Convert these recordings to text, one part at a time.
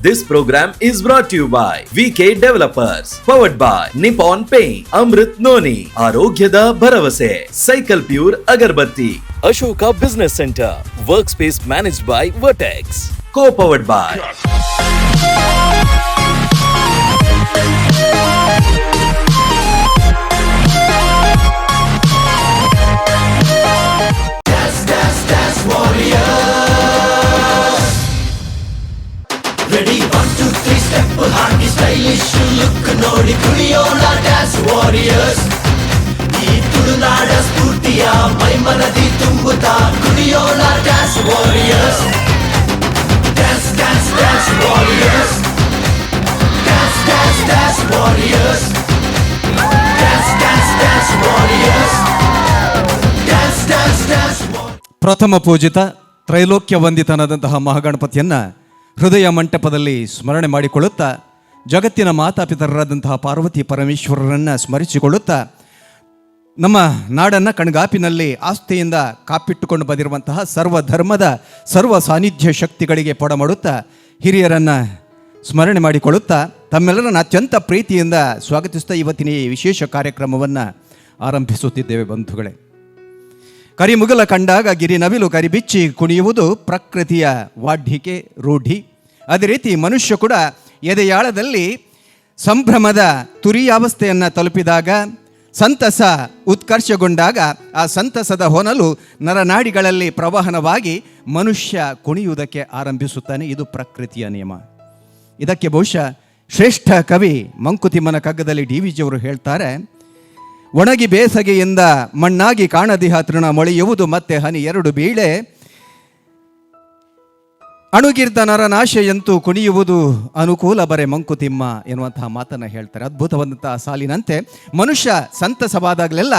This program is brought to you by VK Developers, powered by Nippon Paint, Amrit Noni, Arogyada Bharavase, Cycle Pure Agarbatti, Ashoka Business Center, Workspace managed by Vertex, co-powered by Ready, 1, 2, 3, step ಹಾಕಿ stylish look ನೋಡಿ ಕುಣಿಯೋಣ dance warriors. ಈ ತುಳುನಾಡ ಸ್ಫೂರ್ತಿಯ ಮೈಮನದಿ ತುಂಬುತ್ತಾ ಕುಣಿಯೋಣ dance warriors. Dance dance dance warriors. Dance dance dance warriors. Dance dance dance warriors. Dance dance dance. ಪ್ರಥಮ ಪೂಜಿತ ತ್ರೈಲೋಕ್ಯ ವಂದಿತನಾದಂತಹ ಮಹಾಗಣಪತಿಯನ್ನ ಹೃದಯ ಮಂಟಪದಲ್ಲಿ ಸ್ಮರಣೆ ಮಾಡಿಕೊಳ್ಳುತ್ತಾ, ಜಗತ್ತಿನ ಮಾತಾಪಿತರರಾದಂತಹ ಪಾರ್ವತಿ ಪರಮೇಶ್ವರರನ್ನು ಸ್ಮರಿಸಿಕೊಳ್ಳುತ್ತಾ, ನಮ್ಮ ನಾಡನ್ನು ಕಣ್ಗಾಪಿನಲ್ಲಿ ಆಸ್ಥೆಯಿಂದ ಕಾಪಿಟ್ಟುಕೊಂಡು ಬಂದಿರುವಂತಹ ಸರ್ವಧರ್ಮದ ಸರ್ವ ಸಾನ್ನಿಧ್ಯ ಶಕ್ತಿಗಳಿಗೆ ಪೊಡಮಾಡುತ್ತಾ, ಹಿರಿಯರನ್ನು ಸ್ಮರಣೆ ಮಾಡಿಕೊಳ್ಳುತ್ತಾ, ತಮ್ಮೆಲ್ಲರನ್ನು ಅತ್ಯಂತ ಪ್ರೀತಿಯಿಂದ ಸ್ವಾಗತಿಸ್ತಾ ಇವತ್ತಿನ ಈ ವಿಶೇಷ ಕಾರ್ಯಕ್ರಮವನ್ನು ಆರಂಭಿಸುತ್ತಿದ್ದೇವೆ. ಬಂಧುಗಳೇ, ಕರಿಮುಗಲ ಕಂಡಾಗ ಗಿರಿ ನವಿಲು ಕರಿಬಿಚ್ಚಿ ಕುಣಿಯುವುದು ಪ್ರಕೃತಿಯ ವಾಢ್ಯಿಕೆ ರೂಢಿ. ಅದೇ ರೀತಿ ಮನುಷ್ಯ ಕೂಡ ಎದೆಯಾಳದಲ್ಲಿ ಸಂಭ್ರಮದ ತುರಿಯಾವಸ್ಥೆಯನ್ನು ತಲುಪಿದಾಗ, ಸಂತಸ ಉತ್ಕರ್ಷಗೊಂಡಾಗ ಆ ಸಂತಸದ ಹೊನಲು ನರನಾಡಿಗಳಲ್ಲಿ ಪ್ರವಹನವಾಗಿ ಮನುಷ್ಯ ಕುಣಿಯುವುದಕ್ಕೆ ಆರಂಭಿಸುತ್ತಾನೆ. ಇದು ಪ್ರಕೃತಿಯ ನಿಯಮ. ಇದಕ್ಕೆ ಬಹುಶಃ ಶ್ರೇಷ್ಠ ಕವಿ ಮಂಕುತಿಮ್ಮನ ಕಗ್ಗದಲ್ಲಿ ಡಿ.ವಿ. ಜಿಯವರು ಹೇಳ್ತಾರೆ, ಒಣಗಿ ಬೇಸಗೆಯಿಂದ ಮಣ್ಣಾಗಿ ಕಾಣದಿಹ ತೃಣ ಮೊಳೆಯುವುದು ಮತ್ತೆ ಹನಿ ಎರಡು ಬೀಳೆ, ಅಣುಗಿರ್ದ ನರನಾಶೆಯಂತೂ ಕುಣಿಯುವುದು ಅನುಕೂಲ ಬರೆ ಮಂಕುತಿಮ್ಮ ಎನ್ನುವಂತಹ ಮಾತನ್ನು ಹೇಳ್ತಾರೆ. ಅದ್ಭುತವಾದಂತಹ ಸಾಲಿನಂತೆ ಮನುಷ್ಯ ಸಂತಸವಾದಾಗಲೆಲ್ಲ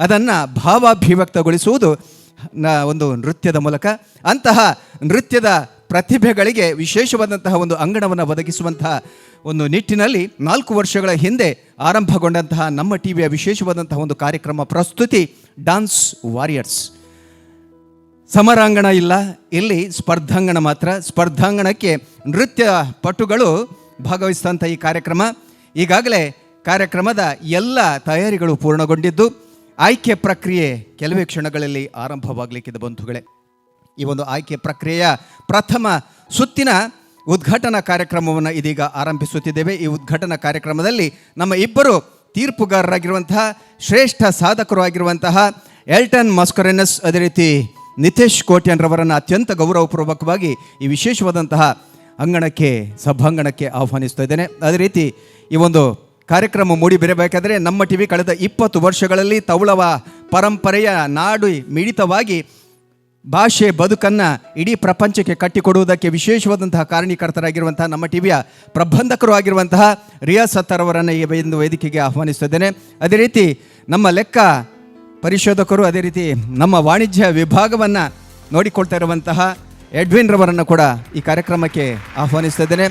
ಅದನ್ನು ಭಾವಾಭಿವ್ಯಕ್ತಗೊಳಿಸುವುದು ಒಂದು ನೃತ್ಯದ ಮೂಲಕ. ಅಂತಹ ನೃತ್ಯದ ಪ್ರತಿಭೆಗಳಿಗೆ ವಿಶೇಷವಾದಂತಹ ಒಂದು ಅಂಗಣವನ್ನು ಒದಗಿಸುವಂತಹ ಒಂದು ನಿಟ್ಟಿನಲ್ಲಿ 4 ವರ್ಷಗಳ ಹಿಂದೆ ಆರಂಭಗೊಂಡಂತಹ ನಮ್ಮ ಟಿವಿಯ ವಿಶೇಷವಾದಂತಹ ಒಂದು ಕಾರ್ಯಕ್ರಮ ಪ್ರಸ್ತುತಿ ಡಾನ್ಸ್ ವಾರಿಯರ್ಸ್. ಸಮರಾಂಗಣ ಇಲ್ಲ, ಇಲ್ಲಿ ಸ್ಪರ್ಧಾಂಗಣ ಮಾತ್ರ. ಸ್ಪರ್ಧಾಂಗಣಕ್ಕೆ ನೃತ್ಯ ಪಟುಗಳು ಭಾಗವಹಿಸಿದಂಥ ಈ ಕಾರ್ಯಕ್ರಮ ಈಗಾಗಲೇ ಕಾರ್ಯಕ್ರಮದ ಎಲ್ಲ ತಯಾರಿಗಳು ಪೂರ್ಣಗೊಂಡಿದ್ದು, ಆಯ್ಕೆ ಪ್ರಕ್ರಿಯೆ ಕೆಲವೇ ಕ್ಷಣಗಳಲ್ಲಿ ಆರಂಭವಾಗಲಿಕ್ಕಿದೆ. ಬಂಧುಗಳೇ, ಈ ಒಂದು ಆಯ್ಕೆ ಪ್ರಕ್ರಿಯೆಯ ಪ್ರಥಮ ಸುತ್ತಿನ ಉದ್ಘಾಟನಾ ಕಾರ್ಯಕ್ರಮವನ್ನು ಇದೀಗ ಆರಂಭಿಸುತ್ತಿದ್ದೇವೆ. ಈ ಉದ್ಘಾಟನಾ ಕಾರ್ಯಕ್ರಮದಲ್ಲಿ ನಮ್ಮ ಇಬ್ಬರು ತೀರ್ಪುಗಾರರಾಗಿರುವಂತಹ ಶ್ರೇಷ್ಠ ಸಾಧಕರು ಆಗಿರುವಂತಹ ಎಲ್ಟನ್ ಮಾಸ್ಕರೆನಸ್, ಅದೇ ರೀತಿ ನಿತೇಶ್ ಕೋಟ್ಯಾನ್ರವರನ್ನು ಅತ್ಯಂತ ಗೌರವಪೂರ್ವಕವಾಗಿ ಈ ವಿಶೇಷವಾದಂತಹ ಅಂಗಣಕ್ಕೆ ಸಭಾಂಗಣಕ್ಕೆ ಆಹ್ವಾನಿಸ್ತಾ ಇದ್ದೇನೆ. ಅದೇ ರೀತಿ ಈ ಒಂದು ಕಾರ್ಯಕ್ರಮ ಮೂಡಿ ಬೆರೆಯಬೇಕಾದರೆ ನಮ್ಮ ಟಿವಿ ಕಳೆದ 20 ವರ್ಷಗಳಲ್ಲಿ ತೌಳವ ಪರಂಪರೆಯ ನಾಡು ಮಿಡಿತವಾಗಿ ಭಾಷೆ ಬದುಕನ್ನು ಇಡೀ ಪ್ರಪಂಚಕ್ಕೆ ಕಟ್ಟಿಕೊಡುವುದಕ್ಕೆ ವಿಶೇಷವಾದಂತಹ ಕಾರಣೀಕರ್ತರಾಗಿರುವಂತಹ ನಮ್ಮ ಟಿವಿಯ ಪ್ರಬಂಧಕರು ಆಗಿರುವಂತಹ ರಿಯಾಜ್ ಸತ್ತಾರ್ ಅವರನ್ನು ಈ ಒಂದು ವೇದಿಕೆಗೆ ಆಹ್ವಾನಿಸುತ್ತಿದ್ದೇನೆ. ಅದೇ ರೀತಿ ನಮ್ಮ ಲೆಕ್ಕ ಪರಿಶೋಧಕರು, ಅದೇ ರೀತಿ ನಮ್ಮ ವಾಣಿಜ್ಯ ವಿಭಾಗವನ್ನು ನೋಡಿಕೊಳ್ತಾ ಇರುವಂತಹ ಎಡ್ವಿನ್ ರವರನ್ನು ಕೂಡ ಈ ಕಾರ್ಯಕ್ರಮಕ್ಕೆ ಆಹ್ವಾನಿಸ್ತಿದ್ದೇನೆ.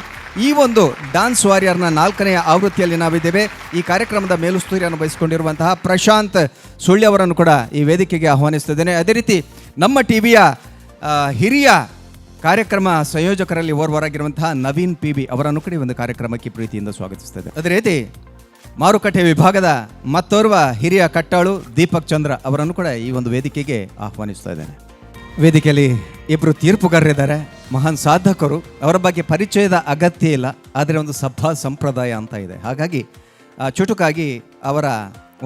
ಈ ಒಂದು ಡಾನ್ಸ್ ವಾರಿಯರ್ನ 4ನೇ ಆವೃತ್ತಿಯಲ್ಲಿ ನಾವಿದ್ದೇವೆ. ಈ ಕಾರ್ಯಕ್ರಮದ ಮೇಲುಸ್ತುರಿಯನ್ನು ವಹಿಸಿಕೊಂಡಿರುವಂತಹ ಪ್ರಶಾಂತ್ ಸುಳ್ಯವರನ್ನು ಕೂಡ ಈ ವೇದಿಕೆಗೆ ಆಹ್ವಾನಿಸ್ತಿದ್ದೇನೆ. ಅದೇ ರೀತಿ ನಮ್ಮ ಟಿವಿಯ ಹಿರಿಯ ಕಾರ್ಯಕ್ರಮ ಸಂಯೋಜಕರಲ್ಲಿ ಓರ್ವರಾಗಿರುವಂತಹ ನವೀನ್ PB ಅವರನ್ನು ಕೂಡ ಈ ಒಂದು ಕಾರ್ಯಕ್ರಮಕ್ಕೆ ಪ್ರೀತಿಯಿಂದ ಸ್ವಾಗತಿಸ್ತದೆ. ಅದೇ ರೀತಿ ಮಾರುಕಟ್ಟೆ ವಿಭಾಗದ ಮತ್ತೋರ್ವ ಹಿರಿಯ ಕಟ್ಟಾಳು ದೀಪಕ್ ಚಂದ್ರ ಅವರನ್ನು ಕೂಡ ಈ ಒಂದು ವೇದಿಕೆಗೆ ಆಹ್ವಾನಿಸ್ತಾ ಇದ್ದೇನೆ. ವೇದಿಕೆಯಲ್ಲಿ ಇಬ್ಬರು ತೀರ್ಪುಗಾರರಿದ್ದಾರೆ, ಮಹಾನ್ ಸಾಧಕರು. ಅವರ ಬಗ್ಗೆ ಪರಿಚಯದ ಅಗತ್ಯ ಇಲ್ಲ, ಆದರೆ ಒಂದು ಸಭಾ ಸಂಪ್ರದಾಯ ಅಂತ ಇದೆ. ಹಾಗಾಗಿ ಚುಟುಕಾಗಿ ಅವರ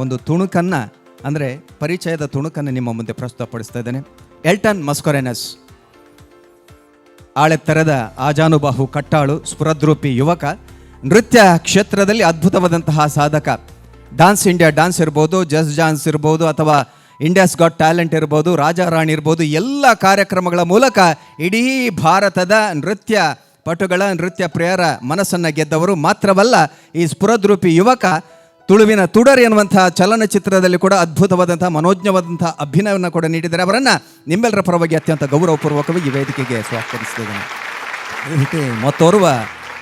ಒಂದು ತುಣುಕನ್ನು, ಅಂದರೆ ಪರಿಚಯದ ತುಣುಕನ್ನು ನಿಮ್ಮ ಮುಂದೆ ಪ್ರಸ್ತುತಪಡಿಸ್ತಾ ಇದ್ದೇನೆ. ಎಲ್ಟನ್ ಮಾಸ್ಕರೆನಸ್ ಆಳೆತ್ತರದ ಆಜಾನುಬಾಹು ಕಟ್ಟಾಳು, ಸ್ಫುರದ್ರೂಪಿ ಯುವಕ, ನೃತ್ಯ ಕ್ಷೇತ್ರದಲ್ಲಿ ಅದ್ಭುತವಾದಂತಹ ಸಾಧಕ. ಡಾನ್ಸ್ ಇಂಡಿಯಾ ಡಾನ್ಸ್ ಇರ್ಬೋದು, ಜಸ್ಟ್ ಡಾನ್ಸ್ ಇರ್ಬೋದು, ಅಥವಾ ಇಂಡಿಯಾಸ್ ಗಾಟ್ ಟ್ಯಾಲೆಂಟ್ ಇರ್ಬೋದು, ರಾಜಾರಾಣಿ ಇರ್ಬೋದು, ಎಲ್ಲ ಕಾರ್ಯಕ್ರಮಗಳ ಮೂಲಕ ಇಡೀ ಭಾರತದ ನೃತ್ಯ ಪಟುಗಳ, ನೃತ್ಯ ಪ್ರಿಯರ ಮನಸ್ಸನ್ನು ಗೆದ್ದವರು. ಮಾತ್ರವಲ್ಲ, ಈ ಸ್ಫುರದ್ರೂಪಿ ಯುವಕ ತುಳುವಿನ ತುಡರ್ ಎನ್ನುವಂತಹ ಚಲನಚಿತ್ರದಲ್ಲಿ ಕೂಡ ಅದ್ಭುತವಾದಂತಹ ಮನೋಜ್ಞವಾದಂತಹ ಅಭಿನಯವನ್ನು ಕೂಡ ನೀಡಿದ್ದಾರೆ. ಅವರನ್ನು ನಿಮ್ಮೆಲ್ಲರ ಪರವಾಗಿ ಅತ್ಯಂತ ಗೌರವಪೂರ್ವಕವಾಗಿ ಈ ವೇದಿಕೆಗೆ ಸ್ವಾಗತಿಸ್ತಿದ್ದೇನೆ. ಮತ್ತೋರ್ವ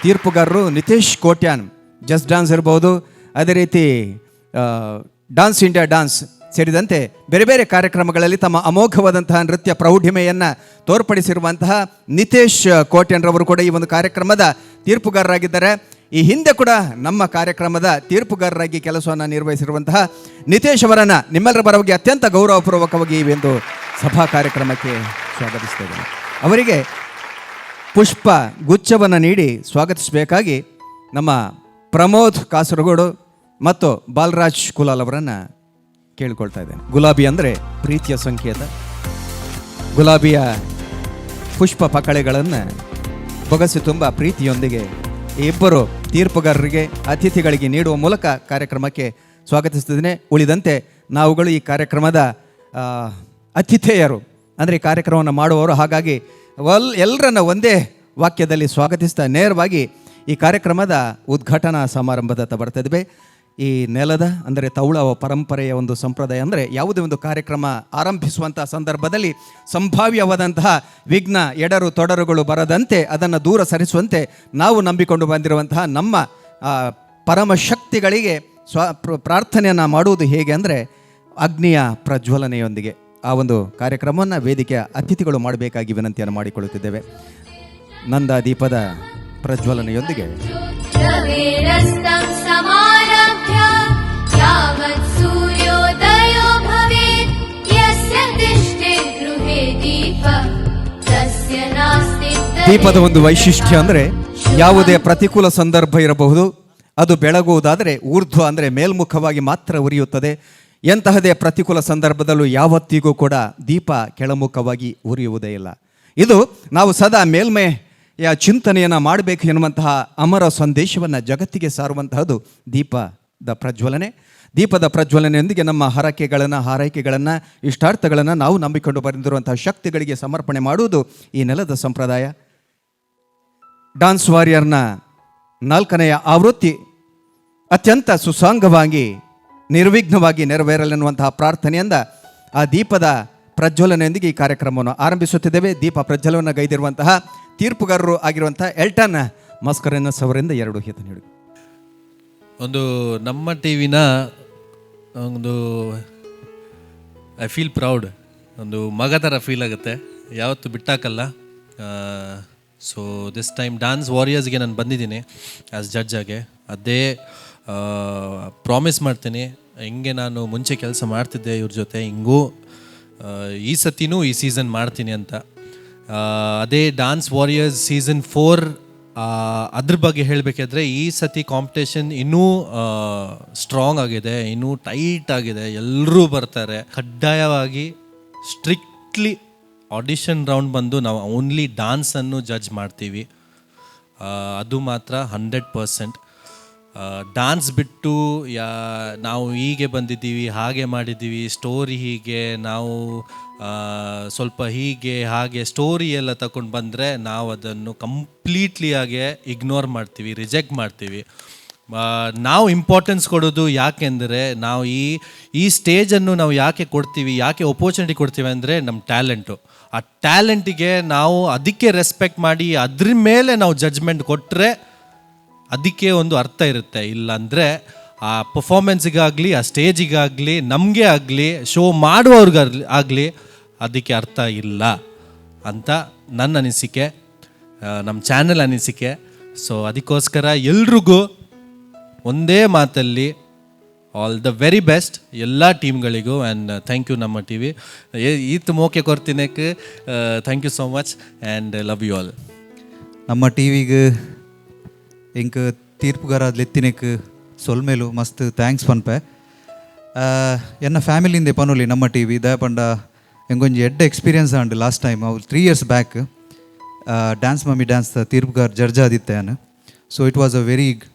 ತೀರ್ಪುಗಾರರು ನಿತೇಶ್ ಕೋಟ್ಯಾನ್, ಜಸ್ಟ್ ಡಾನ್ಸ್ ಇರ್ಬೋದು, ಅದೇ ರೀತಿ ಡಾನ್ಸ್ ಇಂಡಿಯಾ ಡಾನ್ಸ್ ಸೇರಿದಂತೆ ಬೇರೆ ಬೇರೆ ಕಾರ್ಯಕ್ರಮಗಳಲ್ಲಿ ತಮ್ಮ ಅಮೋಘವಾದಂತಹ ನೃತ್ಯ ಪ್ರೌಢಿಮೆಯನ್ನು ತೋರ್ಪಡಿಸಿರುವಂತಹ ನಿತೇಶ್ ಕೋಟ್ಯನ್ರವರು ಕೂಡ ಈ ಒಂದು ಕಾರ್ಯಕ್ರಮದ ತೀರ್ಪುಗಾರರಾಗಿದ್ದಾರೆ. ಈ ಹಿಂದೆ ಕೂಡ ನಮ್ಮ ಕಾರ್ಯಕ್ರಮದ ತೀರ್ಪುಗಾರರಾಗಿ ಕೆಲಸವನ್ನು ನಿರ್ವಹಿಸಿರುವಂತಹ ನಿತೇಶ್ ಅವರನ್ನು ನಿಮ್ಮೆಲ್ಲರ ಪರವಾಗಿ ಅತ್ಯಂತ ಗೌರವಪೂರ್ವಕವಾಗಿ ಈ ಒಂದು ಸಭಾ ಕಾರ್ಯಕ್ರಮಕ್ಕೆ ಸ್ವಾಗತಿಸ್ತೇವೆ. ಅವರಿಗೆ ಪುಷ್ಪ ಗುಚ್ಛವನ್ನು ನೀಡಿ ಸ್ವಾಗತಿಸಬೇಕಾಗಿ ನಮ್ಮ ಪ್ರಮೋದ್ ಕಾಸರಗೋಡು ಮತ್ತು ಬಾಲರಾಜ್ ಕುಲಾಲ್ ಅವರನ್ನು ಕೇಳಿಕೊಳ್ತಾ ಇದ್ದೇನೆ. ಗುಲಾಬಿ ಅಂದರೆ ಪ್ರೀತಿಯ ಸಂಕೇತ. ಗುಲಾಬಿಯ ಪುಷ್ಪ ಪಕಳೆಗಳನ್ನು ಬೊಗಸೆ ತುಂಬ ಪ್ರೀತಿಯೊಂದಿಗೆ ಈ ಇಬ್ಬರು ತೀರ್ಪುಗಾರರಿಗೆ ಅತಿಥಿಗಳಿಗೆ ನೀಡುವ ಮೂಲಕ ಕಾರ್ಯಕ್ರಮಕ್ಕೆ ಸ್ವಾಗತಿಸ್ತಿದ್ದೇನೆ. ಉಳಿದಂತೆ ನಾವುಗಳು ಈ ಕಾರ್ಯಕ್ರಮದ ಅತಿಥೇಯರು, ಅಂದರೆ ಈ ಕಾರ್ಯಕ್ರಮವನ್ನು ಮಾಡುವವರು. ಹಾಗಾಗಿ ಎಲ್ಲರನ್ನ ಒಂದೇ ವಾಕ್ಯದಲ್ಲಿ ಸ್ವಾಗತಿಸ್ತಾ ನೇರವಾಗಿ ಈ ಕಾರ್ಯಕ್ರಮದ ಉದ್ಘಾಟನಾ ಸಮಾರಂಭದತ್ತ ಬರ್ತಾ ಇದ್ದೇವೆ. ಈ ನೆಲದ ಅಂದರೆ ತೌಳವ ಪರಂಪರೆಯ ಒಂದು ಸಂಪ್ರದಾಯ ಅಂದರೆ ಯಾವುದೇ ಒಂದು ಕಾರ್ಯಕ್ರಮ ಆರಂಭಿಸುವಂಥ ಸಂದರ್ಭದಲ್ಲಿ ಸಂಭಾವ್ಯವಾದಂತಹ ವಿಘ್ನ ಎಡರು ತೊಡರುಗಳು ಬರದಂತೆ ಅದನ್ನು ದೂರ ಸರಿಸುವಂತೆ ನಾವು ನಂಬಿಕೊಂಡು ಬಂದಿರುವಂತಹ ನಮ್ಮ ಪರಮಶಕ್ತಿಗಳಿಗೆ ಪ್ರಾರ್ಥನೆಯನ್ನು ಮಾಡುವುದು ಹೇಗೆ ಅಂದರೆ ಅಗ್ನಿಯ ಪ್ರಜ್ವಲನೆಯೊಂದಿಗೆ. ಆ ಒಂದು ಕಾರ್ಯಕ್ರಮವನ್ನು ವೇದಿಕೆಯ ಅತಿಥಿಗಳು ಮಾಡಬೇಕಾಗಿ ವಿನಂತಿಯನ್ನು ಮಾಡಿಕೊಳ್ಳುತ್ತಿದ್ದೇವೆ. ನಂದ ದೀಪದ ಪ್ರಜ್ವಲನೆಯೊಂದಿಗೆ ದೀಪದ ಒಂದು ವೈಶಿಷ್ಟ್ಯ ಅಂದರೆ ಯಾವುದೇ ಪ್ರತಿಕೂಲ ಸಂದರ್ಭ ಇರಬಹುದು, ಅದು ಬೆಳಗುವುದಾದರೆ ಊರ್ಧ್ವ ಅಂದರೆ ಮೇಲ್ಮುಖವಾಗಿ ಮಾತ್ರ ಉರಿಯುತ್ತದೆ. ಎಂತಹದೇ ಪ್ರತಿಕೂಲ ಸಂದರ್ಭದಲ್ಲೂ ಯಾವತ್ತಿಗೂ ಕೂಡ ದೀಪ ಕೆಳಮುಖವಾಗಿ ಉರಿಯುವುದೇ ಇಲ್ಲ. ಇದು ನಾವು ಸದಾ ಮೇಲ್ಮೆಯ ಚಿಂತನೆಯನ್ನು ಮಾಡಬೇಕು ಎನ್ನುವಂತಹ ಅಮರ ಸಂದೇಶವನ್ನು ಜಗತ್ತಿಗೆ ಸಾರುವಂತಹದ್ದು ದೀಪದ ಪ್ರಜ್ವಲನೆ. ದೀಪದ ಪ್ರಜ್ವಲನೆಯೊಂದಿಗೆ ನಮ್ಮ ಹರಕೆಗಳನ್ನು, ಹಾರೈಕೆಗಳನ್ನು, ಇಷ್ಟಾರ್ಥಗಳನ್ನು ನಾವು ನಂಬಿಕೊಂಡು ಬಂದಿರುವಂತಹ ಶಕ್ತಿಗಳಿಗೆ ಸಮರ್ಪಣೆ ಮಾಡುವುದು ಈ ನೆಲದ ಸಂಪ್ರದಾಯ. ಡಾನ್ಸ್ ವಾರಿಯರ್ನ 4ನೆಯ ಆವೃತ್ತಿ ಅತ್ಯಂತ ಸುಸಾಂಗವಾಗಿ ನಿರ್ವಿಘ್ನವಾಗಿ ನೆರವೇರಲೆನ್ನುವಂತಹ ಪ್ರಾರ್ಥನೆಯಿಂದ ಆ ದೀಪದ ಪ್ರಜ್ವಲನೆಯೊಂದಿಗೆ ಈ ಕಾರ್ಯಕ್ರಮವನ್ನು ಆರಂಭಿಸುತ್ತಿದ್ದೇವೆ. ದೀಪ ಪ್ರಜ್ವಲವನ್ನು ಗೈದಿರುವಂತಹ ತೀರ್ಪುಗಾರರು ಆಗಿರುವಂತಹ ಎಲ್ಟನ್ ಮಸ್ಕರೆನಸ್ ಅವರಿಂದ 2 ಹಿತ ನೀಡಿ. ಒಂದು ನಮ್ಮ ಟಿವಿನ ಒಂದು ಐ ಫೀಲ್ ಪ್ರೌಡ್, ಒಂದು ಮಗ ಥರ ಫೀಲ್ ಆಗುತ್ತೆ, ಯಾವತ್ತು ಬಿಟ್ಟಾಕಲ್ಲ. ಸೊ ದಿಸ್ ಟೈಮ್ ಡಾನ್ಸ್ ವಾರಿಯರ್ಸ್ಗೆ ನಾನು ಬಂದಿದ್ದೀನಿ ಆ್ಯಸ್ ಜಡ್ಜ್ ಆಗಿ. ಅದೇ ಪ್ರಾಮಿಸ್ ಮಾಡ್ತೀನಿ, ಹಿಂಗೆ ನಾನು ಮುಂಚೆ ಕೆಲಸ ಮಾಡ್ತಿದ್ದೆ ಇವ್ರ ಜೊತೆ, ಹಿಂಗೂ ಈ ಸತಿನೂ ಈ ಸೀಸನ್ ಮಾಡ್ತೀನಿ ಅಂತ. ಅದೇ ಡಾನ್ಸ್ ವಾರಿಯರ್ಸ್ ಸೀಸನ್ 4 ಅದ್ರ ಬಗ್ಗೆ ಹೇಳಬೇಕಾದ್ರೆ ಈ ಸತಿ ಕಾಂಪಿಟೇಷನ್ ಇನ್ನೂ ಸ್ಟ್ರಾಂಗ್ ಆಗಿದೆ, ಇನ್ನೂ ಟೈಟ್ ಆಗಿದೆ. ಎಲ್ಲರೂ ಬರ್ತಾರೆ. ಕಡ್ಡಾಯವಾಗಿ ಸ್ಟ್ರಿಕ್ಟ್ಲಿ ಆಡಿಷನ್ ರೌಂಡ್ ಬಂದು ನಾವು ಓನ್ಲಿ ಡಾನ್ಸನ್ನು ಜಡ್ಜ್ ಮಾಡ್ತೀವಿ. ಅದು ಮಾತ್ರ 100%. ಡಾನ್ಸ್ ಬಿಟ್ಟು ನಾವು ಹೀಗೆ ಬಂದಿದ್ದೀವಿ, ಹಾಗೆ ಮಾಡಿದ್ದೀವಿ, ಸ್ಟೋರಿ ಹೀಗೆ, ನಾವು ಸ್ವಲ್ಪ ಹೀಗೆ ಹಾಗೆ ಸ್ಟೋರಿ ಎಲ್ಲ ತಗೊಂಡು ಬಂದರೆ ನಾವು ಅದನ್ನು ಕಂಪ್ಲೀಟ್ಲಿ ಆಗಿ ಇಗ್ನೋರ್ ಮಾಡ್ತೀವಿ, ರಿಜೆಕ್ಟ್ ಮಾಡ್ತೀವಿ. ನಾವು ಇಂಪಾರ್ಟೆನ್ಸ್ ಕೊಡೋದು ಯಾಕೆಂದರೆ ನಾವು ಈ ಸ್ಟೇಜನ್ನು ನಾವು ಯಾಕೆ ಕೊಡ್ತೀವಿ, ಯಾಕೆ ಅಪರ್ಚುನಿಟಿ ಕೊಡ್ತೀವಿ ಅಂದರೆ ನಮ್ಮ ಟ್ಯಾಲೆಂಟು. ಆ ಟ್ಯಾಲೆಂಟಿಗೆ ನಾವು ಅದಕ್ಕೆ ರೆಸ್ಪೆಕ್ಟ್ ಮಾಡಿ ಅದ್ರ ಮೇಲೆ ನಾವು ಜಡ್ಜ್ಮೆಂಟ್ ಕೊಟ್ಟರೆ ಅದಕ್ಕೆ ಒಂದು ಅರ್ಥ ಇರುತ್ತೆ. ಇಲ್ಲಾಂದರೆ ಆ ಪರ್ಫಾರ್ಮೆನ್ಸಿಗಾಗಲಿ, ಆ ಸ್ಟೇಜಿಗಾಗಲಿ, ನಮಗೆ ಆಗಲಿ, ಶೋ ಮಾಡುವವ್ರಿಗಾಗಲಿ ಅದಕ್ಕೆ ಅರ್ಥ ಇಲ್ಲ ಅಂತ ನನ್ನ ಅನಿಸಿಕೆ, ನಮ್ಮ ಚಾನೆಲ್ ಅನಿಸಿಕೆ. ಸೊ ಅದಕ್ಕೋಸ್ಕರ ಎಲ್ರಿಗೂ ಒಂದೇ ಮಾತಲ್ಲಿ ಆಲ್ ದ ವೆರಿ ಬೆಸ್ಟ್ ಎಲ್ಲ ಟೀಮ್ಗಳಿಗೂ. ಆ್ಯಂಡ್ ಥ್ಯಾಂಕ್ ಯು ನಮ್ಮ ಟಿ ವಿ ಈತ್ ಮೋಕೆ ಕೊಡ್ತೀನಕ್ಕೆ. Thank you so much and love you all. ನಮ್ಮ ಟಿ ವಿಗೆ ಇಂಕ ತೀರ್ಪುಗಾರಾದ ಎತ್ತಿನಕ್ಕೆ ಸೊಲ್ಮೇಲು ಮಸ್ತ್ ಥ್ಯಾಂಕ್ಸ್ ಪನ್ಪೆ. ಎನ್ನ ಫ್ಯಾಮಿಲಿಂದೆ ಪನೋಲಿ ನಮ್ಮ ಟಿ ವಿ ದಯಪಂಡ ಎಂಗೊಂಜಿ ಎಡ್ಡ ಎಕ್ಸ್ಪೀರಿಯನ್ಸ್ ಆಂಡ್ ಲಾಸ್ಟ್ ಟೈಮ್ ಅವು 3 years back dance mummy dance ತೀರ್ಪುಗಾರ್ ಜಡ್ಜ್ ಆದಿತ್ತೆ ನಾನು. So it was a very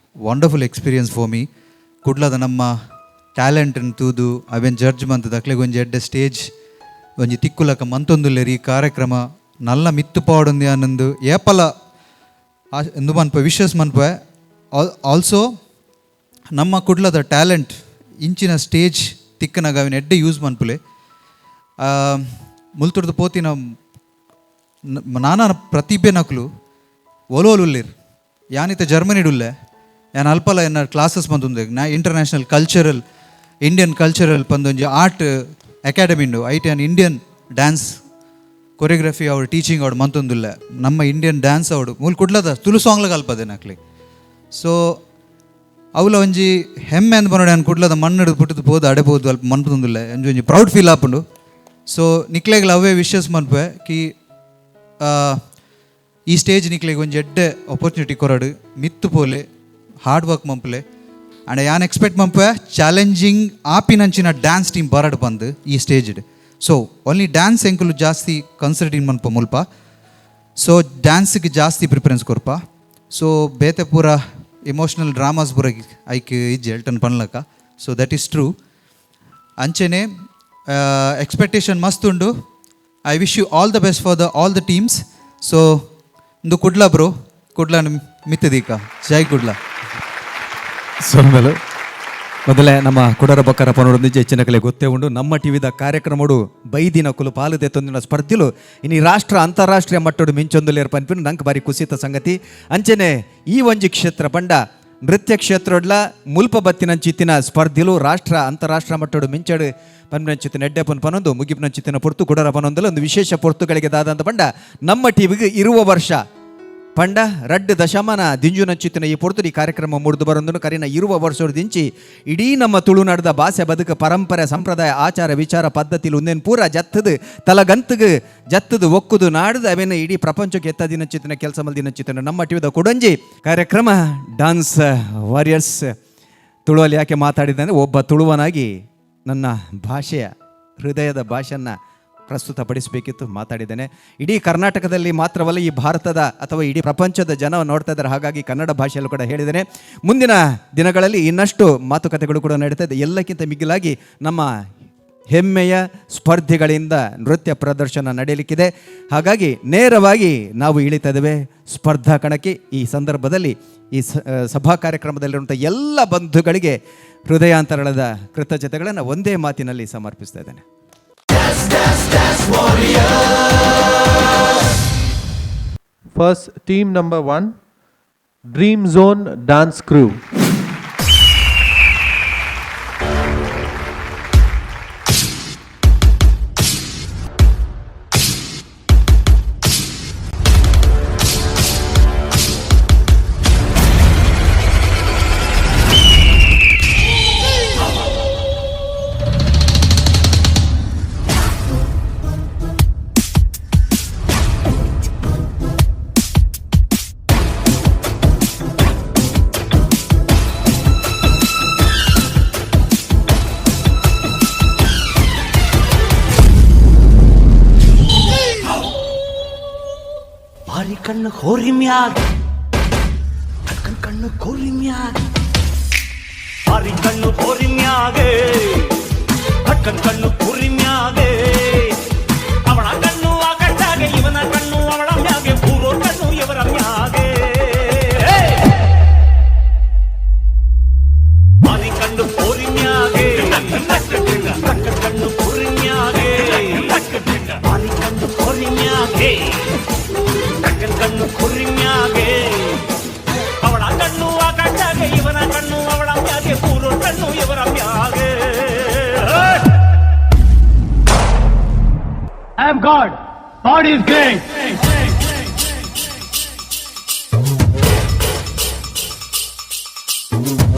wonderful experience for me. ಕುಡ್ಲದ ನಮ್ಮ ಟ್ಯಾಲೆಂಟನ್ನು ತೂದು ಅವೇನು ಜಡ್ಜ್ ಮಂತದಕ್ಲೆ ಒಂಜಿ ಎಡ್ಡೆ ಸ್ಟೇಜ್ ಒಂಜಿ ತಿಕ್ಕುಲಕ ಮಂತೊಂದುಲ್ಲೆರಿ ಕಾರ್ಯಕ್ರಮ ನಲ್ಲ ಮಿತ್ತು ಪಾಡೊಂದು ಅನ್ನೊಂದು ಏಪಲ ಎಂದು ಮನ್ಪ ವಿಶಸ್ ಮನ್ಪ. ಆಲ್ಸೋ ನಮ್ಮ ಕುಡ್ಲದ ಟ್ಯಾಲೆಂಟ್ ಇಂಚಿನ ಸ್ಟೇಜ್ ತಿಕ್ಕನಾಗ ಅವಿನ ಎಡ್ಡೆ ಯೂಸ್ ಮನ್ಪುಲೆ ಮುಲ್ತುರ್ದು ಪೋತಿನ ನಾನಾ ಪ್ರತಿಭೆ ನಕಲು ಒಲೋಲುಲ್ಲಿರ್ ಯಾನಿತ ಜರ್ಮನಿಡುಲ್ಲೆ ಯಾನ್ ಅಲ್ಪಲ ಎನ್ನ ಕ್ಲಾಸಸ್ ಬಂದುಂದೆ ನಾ ಇಂಟರ್ನ್ಯಾಷನಲ್ ಕಲ್ಚರಲ್ ಇಂಡಿಯನ್ ಕಲ್ಚರಲ್ ಪಂದೊಂಜಿ ಆರ್ಟ್ ಅಕಾಡೆಮಿ ಉಂಡು ಐಟ್ ಆನ್ ಇಂಡಿಯನ್ ಡ್ಯಾನ್ಸ್ ಕೊರಿಯೋಗ್ರಫಿ ಅವ್ರು ಟೀಚಿಂಗ್ ಅವ್ಡು ಮಂತೊಂದುಲ್ಲ ನಮ್ಮ ಇಂಡಿಯನ್ ಡ್ಯಾನ್ಸ್ ಅವ್ಡು ಮೂಲ ಕುಡ್ಲದ ತುಳು ಸಾಂಗ್ಲ ಕಲ್ಪದೆ ನಕ್ಲಿ ಸೊ ಅವಲ ಒಂಜಿ ಹೆಮ್ಮೆ ಅಂತ ಬಂದೋಡೆ ಅನ್ ಕುಡ್ಲದ ಮಣ್ಣು ಹಿಡಿದು ಪುಟ್ಟದು ಬೋದು ಅಡೆಬೋದು ಅಲ್ಪ ಮನ್ಪೊಂದುಲ್ಲ ಒಂಜಿ ಒಂಜಿ ಪ್ರೌಡ್ ಫೀಲ್ ಆಪುಂಡು ಸೊ ನಿಕ್ಲೆಗ್ಲ ಅವೇ ವಿಶಸ್ ಮನ್ಪೆ ಕಿ ಈ ಸ್ಟೇಜ್ ನಿಕ್ಲೆಗ್ ಒಂಜಿ ಎಡ್ಡೆ ಆಪರ್ಚುನಿಟಿ ಕೊರಡು ಮಿತ್ತು ಪೋಲೆ ಹಾರ್ಡ್ ವರ್ಕ್ ಮಂಪಲೆ ಆ್ಯಂಡ್ ಯಾನ್ ಎಕ್ಸ್ಪೆಕ್ಟ್ ಮಂಪೆ ಚಾಲೆಂಜಿಂಗ್ ಆಪಿನಂಚಿನ ಡ್ಯಾನ್ಸ್ ಟೀಮ್ ಬರಡು ಬಂದು ಈ ಸ್ಟೇಜ್ ಸೊ ಓನ್ಲಿ ಡ್ಯಾನ್ಸ್ ಎಂಕುಲು ಜಾಸ್ತಿ ಕನ್ಸಿಡರಿಂಗ್ ಮನ್ಪ ಮುಲ್ಪ ಸೊ ಡ್ಯಾನ್ಸ್ಗೆ ಜಾಸ್ತಿ ಪ್ರಿಫರೆನ್ಸ್ ಕೊರ್ಪ ಸೊ ಬೇತೆ ಪೂರ ಇಮೋಷ್ನಲ್ ಡ್ರಾಮಾಸ್ ಪೂರ ಐಕ್ ಇಜ್ಜೆ ಹೇಳ್ಟನ್ ಪನ್ಲಕ ಸೊ ದಟ್ ಈಸ್ ಟ್ರೂ ಅಂಚೆನೆ ಎಕ್ಸ್ಪೆಕ್ಟೇಷನ್ ಮಸ್ತ್ ಉಂಡು I wish you all the best for all the teams so ಇಂದು ಕುಡ್ಲ ಬ್ರೋ ಕುಡ್ಲ ಮಿತ್ತದೀಕ ಜೈ ಕುಡ್ಲ ಸೊಲ್ಮೆಲು ಮೊದಲೇ ನಮ್ಮ ಕುಡರ ಬಕ್ಕರ ಪನೋಡು ನಿಜ ಹೆಚ್ಚಿನ ಕಲೆ ಗೊತ್ತೇ ಉಂಡು ನಮ್ಮ ಟಿವಿದ ಕಾರ್ಯಕ್ರಮಡು ಬೈದಿನ ಕುಲು ಪಾಲು ತೆತ್ತೊಂದಿನ ಸ್ಪರ್ಧಿಲು ಇನ್ನು ರಾಷ್ಟ್ರ ಅಂತಾರಾಷ್ಟ್ರೀಯ ಮಟ್ಟಡು ಮಿಂಚೊಂದುಲೇರ್ ಪನ್ಪಿನ ನಂಗೆ ಬಾರಿ ಕುಸಿತ ಸಂಗತಿ ಅಂಚೆನೆ ಈ ಒಂಜಿ ಕ್ಷೇತ್ರ ಪಂಡ ನೃತ್ಯ ಕ್ಷೇತ್ರಡ್ಲ ಮುಲ್ಪ ಬತ್ತಿನಂಚಿತ್ತಿನ ಸ್ಪರ್ಧಿಲು ರಾಷ್ಟ್ರ ಅಂತಾರಾಷ್ಟ್ರ ಮಟ್ಟಡು ಮಿಂಚಡು ಪನ್ಪನಂಚಿತ್ತಿನ ಎಡ್ಡೆ ಪನೊಂದು ಮುಗಿಪಿನಂಚಿತ್ತಿನ ಪೊರ್ತು ಕುಡರ ಪನೊಂದಲು ಒಂದು ವಿಶೇಷ ಪೊರ್ತುಗಳಿಗೆ ದಾದಂತ ಪಂಡ ನಮ್ಮ ಟಿವಿಗೆ ಇರುವ ವರ್ಷ ಪಂಡ 2 ದಶಮಾನ ದಿಂಜುನಂಚಿತ್ತಿನ ಈ ಪೊರ್ತುಡಿ ಕಾರ್ಯಕ್ರಮ ಮುಡಿದು ಬರೊಂದು ಕರಿನ ಇರುವ ವರ್ಷದ ದಿಂಚಿ ಇಡೀ ನಮ್ಮ ತುಳುನಾಡದ ಭಾಷೆ ಬದುಕು ಪರಂಪರೆ ಸಂಪ್ರದಾಯ ಆಚಾರ ವಿಚಾರ ಪದ್ಧತಿಲು ಒಂದೇನು ಪೂರ ಜತ್ತದು ತಲಗಂತಗೆ ಜತ್ತದು ಒಕ್ಕುದು ನಾಡ್ದು ಅವೇನು ಇಡೀ ಪ್ರಪಂಚಕ್ಕೆ ಎತ್ತ ದಿನಚಿತ್ತಿನ ಕೆಲಸ ಮಲ್ದಿನಚಿತ್ತಿನ ನಮ್ಮ ಟಿವಿದ ಕೊಡಂಜಿ ಕಾರ್ಯಕ್ರಮ ಡಾನ್ಸ್ ವಾರಿಯರ್ಸ್ ತುಳುವಲ್ಲಿ ಯಾಕೆ ಮಾತಾಡಿದಂದರೆ ಒಬ್ಬ ತುಳುವನಾಗಿ ನನ್ನ ಭಾಷೆಯ ಹೃದಯದ ಭಾಷೆಯನ್ನು ಪ್ರಸ್ತುತಪಡಿಸಬೇಕಿತ್ತು ಮಾತಾಡಿದ್ದೇನೆ ಇಡೀ ಕರ್ನಾಟಕದಲ್ಲಿ ಮಾತ್ರವಲ್ಲ ಈ ಭಾರತದ ಅಥವಾ ಇಡೀ ಪ್ರಪಂಚದ ಜನ ನೋಡ್ತಾ ಇದ್ದಾರೆ ಹಾಗಾಗಿ ಕನ್ನಡ ಭಾಷೆಯಲ್ಲೂ ಕೂಡ ಹೇಳಿದ್ದೇನೆ ಮುಂದಿನ ದಿನಗಳಲ್ಲಿ ಇನ್ನಷ್ಟು ಮಾತುಕತೆಗಳು ಕೂಡ ನಡೀತಾ ಇದೆ ಎಲ್ಲಕ್ಕಿಂತ ಮಿಗಿಲಾಗಿ ನಮ್ಮ ಹೆಮ್ಮೆಯ ಸ್ಪರ್ಧಿಗಳಿಂದ ನೃತ್ಯ ಪ್ರದರ್ಶನ ನಡೆಯಲಿಕ್ಕಿದೆ ಹಾಗಾಗಿ ನೇರವಾಗಿ ನಾವು ಇಳಿತಾ ಇದ್ದೇವೆ ಸ್ಪರ್ಧಾ ಕಣಕ್ಕೆ ಈ ಸಂದರ್ಭದಲ್ಲಿ ಈ ಸಭಾ ಕಾರ್ಯಕ್ರಮದಲ್ಲಿರುವಂಥ ಎಲ್ಲ ಬಂಧುಗಳಿಗೆ ಹೃದಯಾಂತರಾಳದ ಕೃತಜ್ಞತೆಗಳನ್ನು ಒಂದೇ ಮಾತಿನಲ್ಲಿ ಸಮರ್ಪಿಸ್ತಾ ಇದ್ದೇನೆ First, team number 1, Dream Zone Dance Crew. ಭಾರಿ ಕಣ್ಣು ಹೋರಿ ಮ್ಯಾಗ ಕಣ್ಣು ಕೋರಿ ಮ್ಯಾಗ ಭಾರಿ ಕಣ್ಣು ಹೋರಿ ಮ್ಯಾಗೆ ಕಣ್ಣು ಕುರಿ ಮ್ಯಾಗೆ ಅವಳ ಕಣ್ಣು ಆಗಟ್ಟಾಗೆ ಇವನ ಕಣ್ಣು ಅವಳ ಮ್ಯಾಗೆ ಪೂರ್ವ ಕಣ್ಣು ಇವರ ಮ್ಯಾಗೆ ಭಾರಿ ಕಣ್ಣು ಹೋರಿ ಮ್ಯಾಗೆ ಕಣ್ಣು ಕುರಿ ಮ್ಯಾಗೆ ಭಾರಿ ಕಣ್ಣು ಹೋರಿ ಮ್ಯಾಗೆ ಕಣ್ಣು ಕುರಿ ಮ್ಯಾಗೆ ಅವಳ ಕಣ್ಣು ಆ ಕಣ್ಣಾಗೆ ಇವನ ಕಣ್ಣು ಅವಳ ಮ್ಯಾಗೆ ಪೂರ್ವ ಕಣ್ಣು ಇವರ ಮ್ಯಾಗೆ I am God. God is great.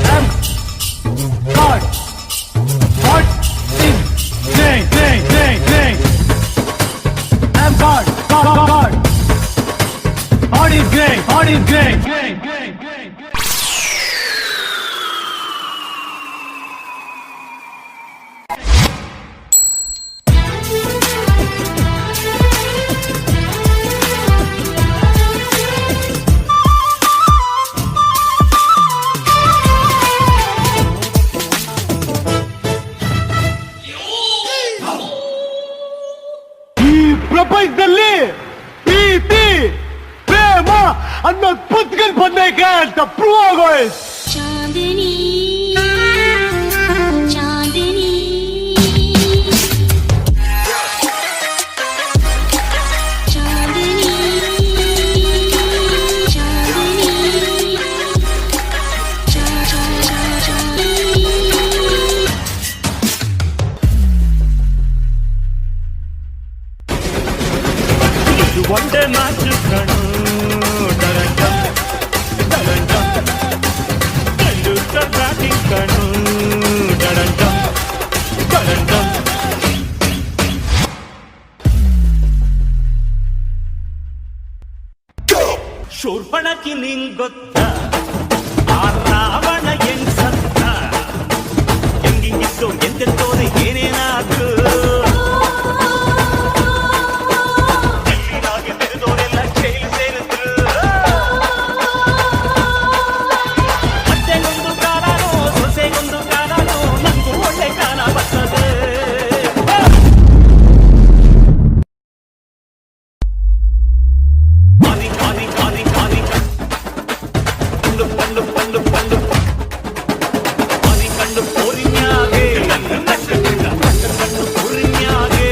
I am God. God is great, great, great, great. I am God. God. God is great. God is great. Great, great, great. ಪ್ರಪಂಚದಲ್ಲಿ ಪ್ರೀತಿ ಪ್ರೇಮ ಅನ್ನೋದು ಪುಸ್ತಕ ಬಂದೈತೆ ಅಂತ ಪ್ರೂವ್ ಆಗೋಯ್ತು. चांदनी चांदनी चांदनी चांदनी ಗೊತ್ತ ಆ ರಾವಣ ಏನ್ ಸತ್ತ ಹೆಂಗಿಂಗಿತ್ತು ಎಂತೆಂತೋದೆ ಏನೇನಾದ್ರು ಜೈಲಿನಾಗೆ ತೆರೆದೋರೆಲ್ಲ ಜೈಲು ಸೇರಿದ್ರು ಅತ್ತೆಗೊಂದು ಕಾಲನೋ ಸೊಸೆಗೊಂದು ಕಾಲನೋ ನಂಗೂ ಒಳ್ಳೆ ಕಾಲ ಬರ್ತದೆ ಕಾಲಿ ಕಾಲಿ ಕಾಲಿ ಕಾಲಿ ಕಂಡು ಕಂಡು ಕಂಡು ಕಂಡು ಕಾಲಿ ಕಂಡು ಪೋರಿನ್ಯಾಗೆ ಕಣ್ಣು ಪೋರಿನ್ಯಾಗೆ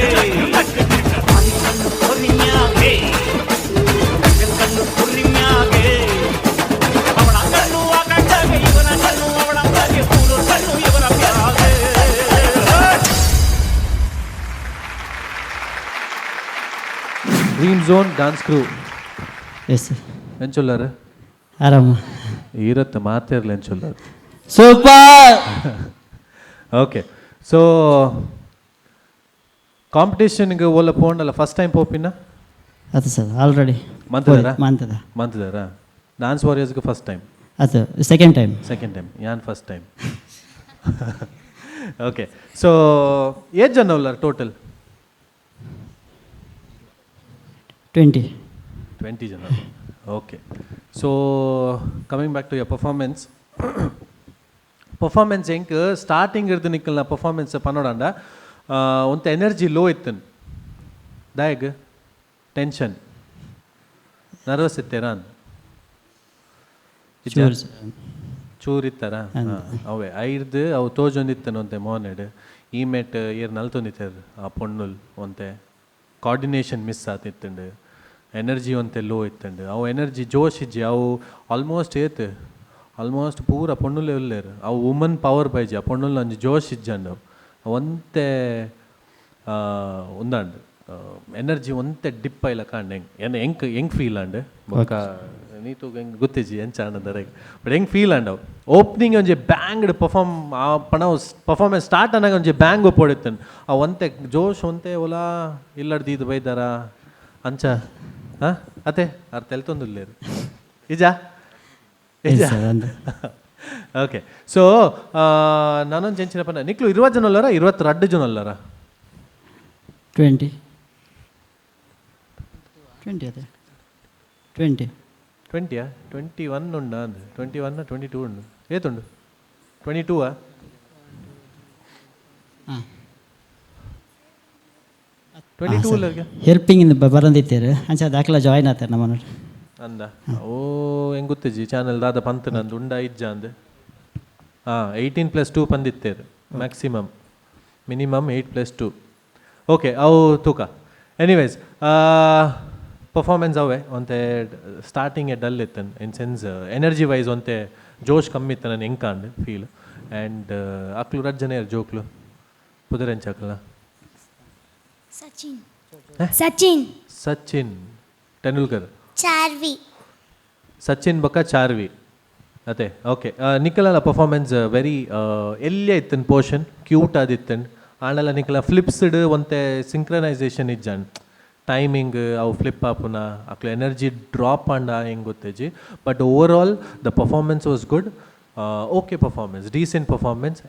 ಕಾಲಿ ಕಂಡು ಪೋರಿನ್ಯಾಗೆ ಕಣ್ಣು ಪೋರಿನ್ಯಾಗೆ ಅವಳ ಕಣ್ಣು ಆ ಕಣ್ಣಾಗೆ ಇವನ ಕಣ್ಣು ಅವಳ ಕಣ್ಣೆ ಪೂರು ಕಣ್ಣು ಇವನ ಪ್ಯಾಗೆ dream zone dance crew yes sir. ಎಂಚೊಲ್ಲಾರು ಆರಾಮ. ಇರತ್ತೆ ಮಾತಿರಲಿ ಎಂಚೊಲ್ಲಾರು. ಸೂಪರ್. ಓಕೆ ಸೊ ಕಾಂಪಿಟೇಷನ್ಗೆ ಓಲ್ಲ ಪೋಂಡಲ್ಲ ಫಸ್ಟ್ ಟೈಮ್ ಪೋಪಿನ ಅದು ಸರ್ ಆಲ್ರೆಡಿ ಮಂತದಾರ ಮಂತದ ಮಂತದಾರ ಡ್ಯಾನ್ಸ್ ವಾರಿಯರ್ಸ್ಗೆ ಫಸ್ಟ್ ಟೈಮ್ ಅದು ಸೆಕೆಂಡ್ ಟೈಮ್. ಯಾನ್ ಫಸ್ಟ್ ಟೈಮ್. ಓಕೆ ಸೊ ಏಜ್ ಜನ ಉಲ್ಲಾರ ಟೋಟಲ್ 20 ಜನ. Okay so coming back to your performance ಹೆಂಗೆ ಸ್ಟಾರ್ಟಿಂಗ್ ಇರ್ದು ನಿಕ್ಕಲ್ನ ಪರ್ಫಾರ್ಮೆನ್ಸ್ ಪನ್ನೋಡಂಡ ಒಂತ ಎನರ್ಜಿ ಲೋ ಇತ್ತನ್ ದಾಯಗ್ ಟೆನ್ಷನ್ ನರ್ವಸ್ ಇತ್ತೇರ ಚೂರಿತ್ತಾರ ಅವೇ ಐರ್ದು ಅವು ತೋಜೊಂದಿತ್ತನು ಒಂತೆ ಮೋನೆಡ್ ಈಮೆಟ್ ಏರ್ ನಲ್ತೊಂದಿತ್ತೇರು ಆ ಪೊಣ್ಣುಲ್ ಒಂತೆ ಕೋಆರ್ಡಿನೇಷನ್ ಮಿಸ್ ಆತಿತ್ತಂಡು ಎನರ್ಜಿ ಒಂತೆ ಲೋ ಇತ್ತಂಡು ಅವು ಎನರ್ಜಿ ಜೋಶ್ ಇಜ್ಜಿ ಅವು ಆಲ್ಮೋಸ್ಟ್ ಪೂರ ಪೊಣ್ಣುಲೆ ಉಲ್ಲೇರು ಅವು ವುಮನ್ ಪವರ್ ಬೈಜಿ ಆ ಪೊಣ್ಣುಲ್ ಒಂಜಿ ಜೋಶ್ ಇಜ್ಜಂಡು ಒಂತೆ ಉಂದಾಂಡು ಎನರ್ಜಿ ಒಂತೆ ಡಿಪ್ ಐಲ ಕಾಂಡು ಹೆಂಗ್ ಫೀಲ್ ಆಂಡು ಬೊಕ್ಕ ನೀತು ಹೆಂಗೆ ಗೊತ್ತಿಜ್ಜಿ ಎಂಚಾಂಡದರೆಗೆ ಬಟ್ ಹೆಂಗೆ ಫೀಲ್ ಆಂಡವು ಓಪನಿಂಗ್ ಒಂಜಿ ಬ್ಯಾಂಗ್ಡ್ ಪರ್ಫಾರ್ಮೆನ್ಸ್ ಸ್ಟಾರ್ಟ್ ಅನ್ನಾಗ ಒಂಜಿ ಬ್ಯಾಂಗ್ ಒಪ್ಪೊಡಿತ್ತನು ಆ ಒಂತೆ ಜೋಶ್ ಒಂತೆ ಒಲಾ ಇಲ್ಲಡ್ದು ಬೈದಾರ ಅಂಚ ಹಾಂ ಅತ್ತೆ ಅವ್ರು ತೆಲ್ತೊಂದುಲ್ಲೇರು ಇಜಾ ಓಕೆ ಸೊ ನಾನೊಂದು ಚೆಂಚಿನಪ್ಪ ನಿಕ್ಲು 20 ಜನ ಅಲ್ಲಾರ 22 ಜನ ಅಲ್ಲಾರ 20 ಅದೇ 20 20ಯಾ 21 ಉಂಡ ಅಂದು 21 22 ಉಂಡು ಏತುಂಡು 22ಆ ಹಾಂ 22 ಉಲ್ಲರ್ಗೆ ಹೆಲ್ಪಿಂಗ್ ಬರಂದಿತ್ತೇರು ಅಂಚ ದಾಖಲ ಜಾಯ್ನ್ ಆತಾರೆ ನಮ್ಮ ಅಂದ ಓ ಹೆಂಗೆ ಗೊತ್ತಿಜ್ಜಿ ಚಾನಲ್ ದಾದ ಪಂತ ನಂದು ಉಂಡ ಇಜ್ಜ ಅಂದು ಹಾಂ 18+2 ಪಂದಿತ್ತೇರು ಮ್ಯಾಕ್ಸಿಮಮ್ ಮಿನಿಮಮ್ 8+2 ಓಕೆ ಅವು ತೂಕ ಎನಿವೇಸ್ ಪರ್ಫಾರ್ಮೆನ್ಸ್ ಅವೇ ಒಂತೆ ಸ್ಟಾರ್ಟಿಂಗೇ ಡಲ್ ಇತ್ತನ್ ಇನ್ ಸೆನ್ಸ್ ಎನರ್ಜಿ ವೈಸ್ ಒಂತೆ ಜೋಶ್ ಕಮ್ಮಿ ಇತ್ತು ನಾನು ಹೆಂಗೆ ಕಾಂಡು ಫೀಲ್ ಆ್ಯಂಡ್ ಅಕ್ಲು ರಜ್ಜನೆ ಜೋಕ್ಲು ಪುದರೆಂಚಾಕಲ್ಲ ಸಚಿನ್ ತೆಂಡೂಲ್ಕರ್ ಸಚಿನ್ ಬೊಕ್ಕ ಚಾರ್ವಿ ಅದೇ ಓಕೆ ನಿಕ್ಕಲ ಪರ್ಫಾರ್ಮೆನ್ಸ್ ವೆರಿ ಎಲ್ಲೇ ಇತ್ತನ್ ಪೋರ್ಷನ್ ಕ್ಯೂಟ್ ಆದಿತ್ತನ್ ಆಂಡಲ ನಿಕ್ಕಲ ಫ್ಲಿಪ್ಸ್ಡ್ ಒಂತೆ ಸಿಂಕ್ರನೈಸೇಷನ್ ಇಜ್ಜನ್ ಟೈಮಿಂಗ್ ಅವು ಫ್ಲಿಪ್ ಆಪುನ ಅಕ್ಲು ಎನರ್ಜಿ ಡ್ರಾಪ್ ಆಂಡ ಹೆಂಗೆ ಗೊತ್ತೇಜಿ but over all the performance was good okay performance decent performance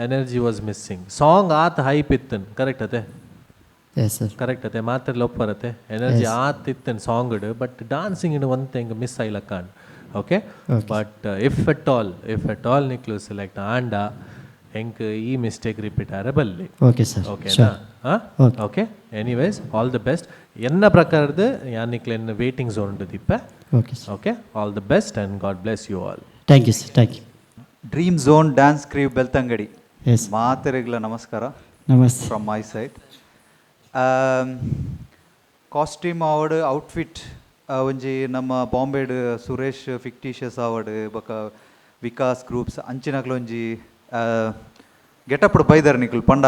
energy was missing song ಆತ ಹೈಪ್ ಇತ್ತನ್ ಕರೆಕ್ಟ್ ಅದೇ ಎಸ್ ಸರ್ ಕರೆಕ್ಟ್ ಅದೇ ಮಾತ್ರ ಒಪ್ಪರತ್ತೆ ಎನರ್ಜಿ ಆತ್ ಇತ್ತನ್ ಸಾಂಗ್ ಬಟ್ ಡಾನ್ಸಿಂಗ್ ಇನ್ನು ಒಂತೆ ಹಿಂಗೆ ಮಿಸ್ ಆಯ್ಲ ಕಾಣ್ okay but if at all ನಿಕ್ಲು ಸೆಲೆಕ್ಟ್ ಆಂಡ ಹೆಂಗೆ ಈ ಮಿಸ್ಟೇಕ್ ರಿಪೀಟ್ ಆರೆ ಬಲ್ಲಿ ಓಕೆ ಸರ್ ಓಕೆನಾ ಹಾಂ okay anyways all the best ಎನ್ನ ಪ್ರಕಾರದ ಯಾನಿಕ್ಲೆನ್ನ ವೇಟಿಂಗ್ ಝೋನ್ ಉಂಟು ದಿಪ್ಪ okay sir okay all the best and God bless you all thank you sir thank you. Dream zone dance crew Belthangady yes ಮಾತೆರೆಗ್ಲ ನಮಸ್ಕಾರ ನಮಸ್ತೆ. From my side. ಕಾಸ್ಟ್ಯೂಮ್ ಆವಡ್ outfit ಒಂಜಿ ನಮ್ಮ ಬಾಂಬೆಡ್ ಸುರೇಶ್ ಫಿಕ್ಟಿಷಿಯಸ್ ಆವಡ್ ಬೊಕ ವಿಕಾಸ್ ಗ್ರೂಪ್ಸ್ ಅಂಚಿನಕ್ಲು ಒಂಜಿ ಗೆಟಪ್ಡ್ ಬೈದರ್ ನಿಕ್ಲು ಪಂಡ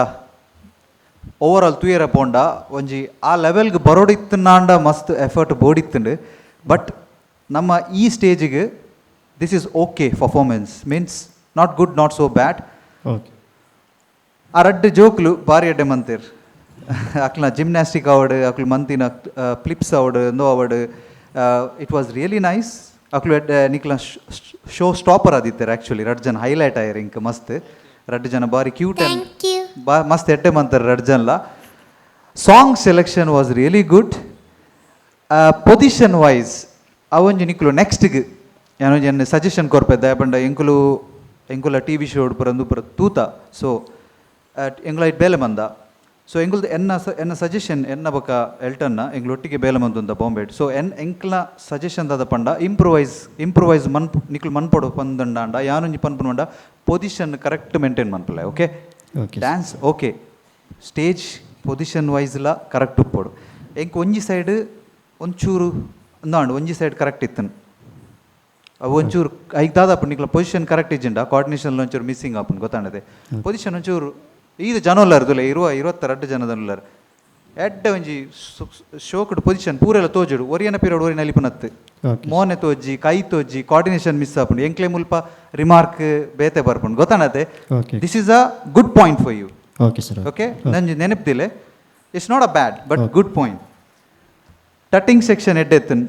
ಓವರ್ ಆಲ್ ತೂಯರ ಪೋಂಡ ಒಂಜಿ ಆ ಲೆವೆಲ್ಗೆ ಬರೋಡಿತ್ತನಾಂಡ ಮಸ್ತ್ ಎಫರ್ಟ್ ಬೋಡಿತ್ತುಂಡು ಬಟ್ ನಮ್ಮ ಈ ಸ್ಟೇಜಿಗೆ this is okay performance means not good not so bad. Okay ಆ ರಡ್ಡು ಜೋಕ್ಲು ಭಾರಿ ಅಡ್ಡೆ ಮಂತೀರ್ ಅಕ್ಲ ಜಿಮ್ನಾಸ್ಟಿಕ್ ಆವಡ್ ಅಕ್ಲು ಮಂತಿನ ಫ್ಲಿಪ್ಸ್ ಆವಡ್ ಎಂದೋ ಆವಡ್ ಇಟ್ ವಾಸ್ ರಿಯಲಿ ನೈಸ್. ಅಕ್ಲು ನಿಕ್ಲ ಶೋ ಸ್ಟಾಪರ್ ಆದಿತ್ತಾರೆ ಆ್ಯಕ್ಚುಲಿ. 2 ಜನ ಹೈಲೈಟ್ ಆಯ್ರು ಇಂಕ ಮಸ್ತ್. 2 ಜನ ಬಾರಿ ಕ್ಯೂಟ್ ಮಸ್ತ್ ಎಡ್ಡೆ ಮಾಡ್ತಾರೆ 2 ಜನಲ. Song selection was really good. Position wise ಅವೊಂಜಿ ನಿಕ್ಲು ನೆಕ್ಸ್ಟ್ಗೆ ಏನೊಂಜಿ ಎನ್ನ ಸಜೆಷನ್ ಕೊರ್ಪೆದ್ದ ಪಂಡ ಎಂಕುಲ ಟಿ ವಿ ಶೋ ಪುರಂದು ಪುರ ತೂತ. ಸೊ ಎಂಗ್ಲ ಇಟ್ ಬೇಲೆ ಮಂದ. ಸೊ ಎಂಗುಲ್ದು ಎನ್ನ ಸಜೆಷನ್ ಎನ್ನ ಬೊಕ ಎಲ್ಟನ್ನ ಎಂಗ್ಲು ಒಟ್ಟಿಗೆ ಬೇಲೆ ಮಂದುಂದ ಬಾಂಬೆಡ್. ಸೊ ಎಂಕ್ಲ ಸಜೆಷನ್ ದಾದ ಪಂಡ ಇಂಪ್ರೂವೈಸ್ ನಿಕ್ಲು ಮನ್ಪೊಡು ಪಂದಂಡ ಯಾನೊಂಜಿ ಪನ್ಪುನ ಪಂಡ ಪೊಸಿಷನ್ ಕರೆಕ್ಟ್ ಮೇಂಟೈನ್ ಮನ್ಪಲೆ. Okay dance okay, stage position ವೈಸ್ಲ ಕರೆಕ್ಟ್ ಉಪ್ಪೊಡು. ಎಂಕ್ ಒಂಜಿ ಸೈಡ್ ಒಂಚೂರು ಅಂದಾಂಡು ಒಂಜಿ ಸೈಡ್ ಕರೆಕ್ಟ್ ಇತ್ತನು. ಅವು ಒಂಚೂರು ಐಕ್ ದಾದಪ್ಪ ನಿಕ್ಲ ಪೊಸಿಷನ್ ಕರೆಕ್ಟ್ ಇಜ್ಜಿಂಡ ಕೋಆರ್ಡಿನೇಷನ್ ಒಂಚೂರು ಮಿಸ್ಸಿಂಗ್ ಆಪನ್ ಗೊತ್ತಾಂಡದೆ. ಪೊಸಿಷನ್ ಒಂಚೂರು ಇದು ಜನ ಉಲ್ಲಾರದುಲ್ಲ 22 ಜನದಲ್ಲರು ಎಡ್ಡೆ ಒಂಜಿ ಶೋಕುಡು ಪೊಸಿಷನ್ ಪೂರೆಲ್ಲ ತೋಜುಡು ಒರಿಯನ ಪೀರಿಯಡ್ ಒರಿನ ಅಲಿಪನತ್ತು ಮೋನೆ ತೋಜಿ ಕೈ ತೋಜಿ ಕೋಆರ್ಡಿನೇಷನ್ ಮಿಸ್ ಆಪುಂಡು. ಎಂಕ್ಲೆ ಮುಲ್ಪ ರಿಮಾರ್ಕ್ ಬೇತೆ ಬರ್ಪುಂಡು ಗೊತ್ತಾನತೆ. This is a good point for you. Okay ನಂಜಿ ನೆನಪಿದಿಲ್ಲ. It's not a bad but good point. Tutting section ಎಡ್ಡೆತ್ತನ್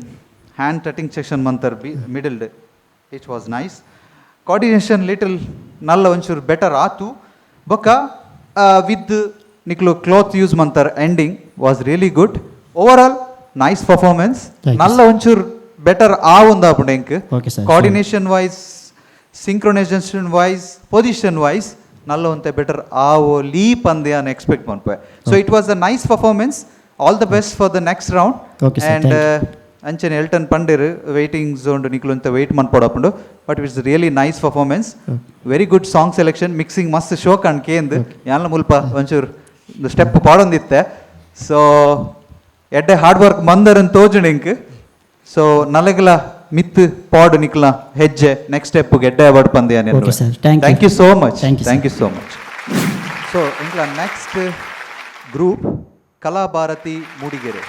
ಹ್ಯಾಂಡ್ ಟಟ್ಟಿಂಗ್ ಸೆಕ್ಷನ್ ಮಂತರ್ ಮಿಡಲ್ಡ್ it was nice. Coordination little ನಲ್ಲ ಒಂಚೂರು ಬೆಟರ್ ಆತು. ಬೊಕ್ಕ ವಿತ್ ನಿಕ್ಲು ಕ್ಲಾತ್ ಯೂಸ್ ಮಂತರ್ ending was really good. Over all nice performance. ನಲ್ಲ ಒಂಚೂರು ಬೆಟರ್ ಆವುಂದಾಪುಂಡು ಎಂಕ್ coordination wise, synchronisation wise, position wise ನಲ್ಲ ಒಂತೆ ಬೆಟರ್ ಆವೋ ಲೀಪ್ ಅಂದೆ ಅನ್ ಎಕ್ಸ್ಪೆಕ್ಟ್ ಮನ್ಪೆ. So it was a nice performance. All the best for the next round. And ಅಂಚನೆ ಎಲ್ಟನ್ ಪಂಡಿರು ವೆಯ್ಟಿಂಗ್ ಝೋನ್ ನಿಕ್ಲು ಅಂತ ವೆಯ್ಟ್ ಮನ್ಪೊಡಪುಂಡು. But it's really nice performance. Very good song selection, mixing ಮಸ್ತ್ ಶೋ ಕಣ್ಕೇಂದು ಯಾನ ಮುಲ್ಪ ಒಂಚೂರು ಸ್ಟೆಪ್ ಪಾಡೊಂದಿತ್ತೆ. ಸೊ ಎಡ್ಡೆ ಹಾರ್ಡ್ ವರ್ಕ್ ಮಂದರನ್ ತೋಜುಂಡು ಇಂಕ್. ಸೊ ನಲಗಲ ಮಿತ್ ಪಾಡು ನಿಕ್ಲ ಹೆಜ್ಜೆ ನೆಕ್ಸ್ಟ್ ಸ್ಟೆಪ್ ಗೆಡ್ಡೆ ಅವಾರ್ಡ್ ಪಂದ್ಯ. Thank you so much. Thank you so much. So ಇಂಕ್ಲ ನೆಕ್ಸ್ಟ್ ಗ್ರೂಪ್ ಕಲಾಭಾರತಿ ಮೂಡಿಗೆರೆ.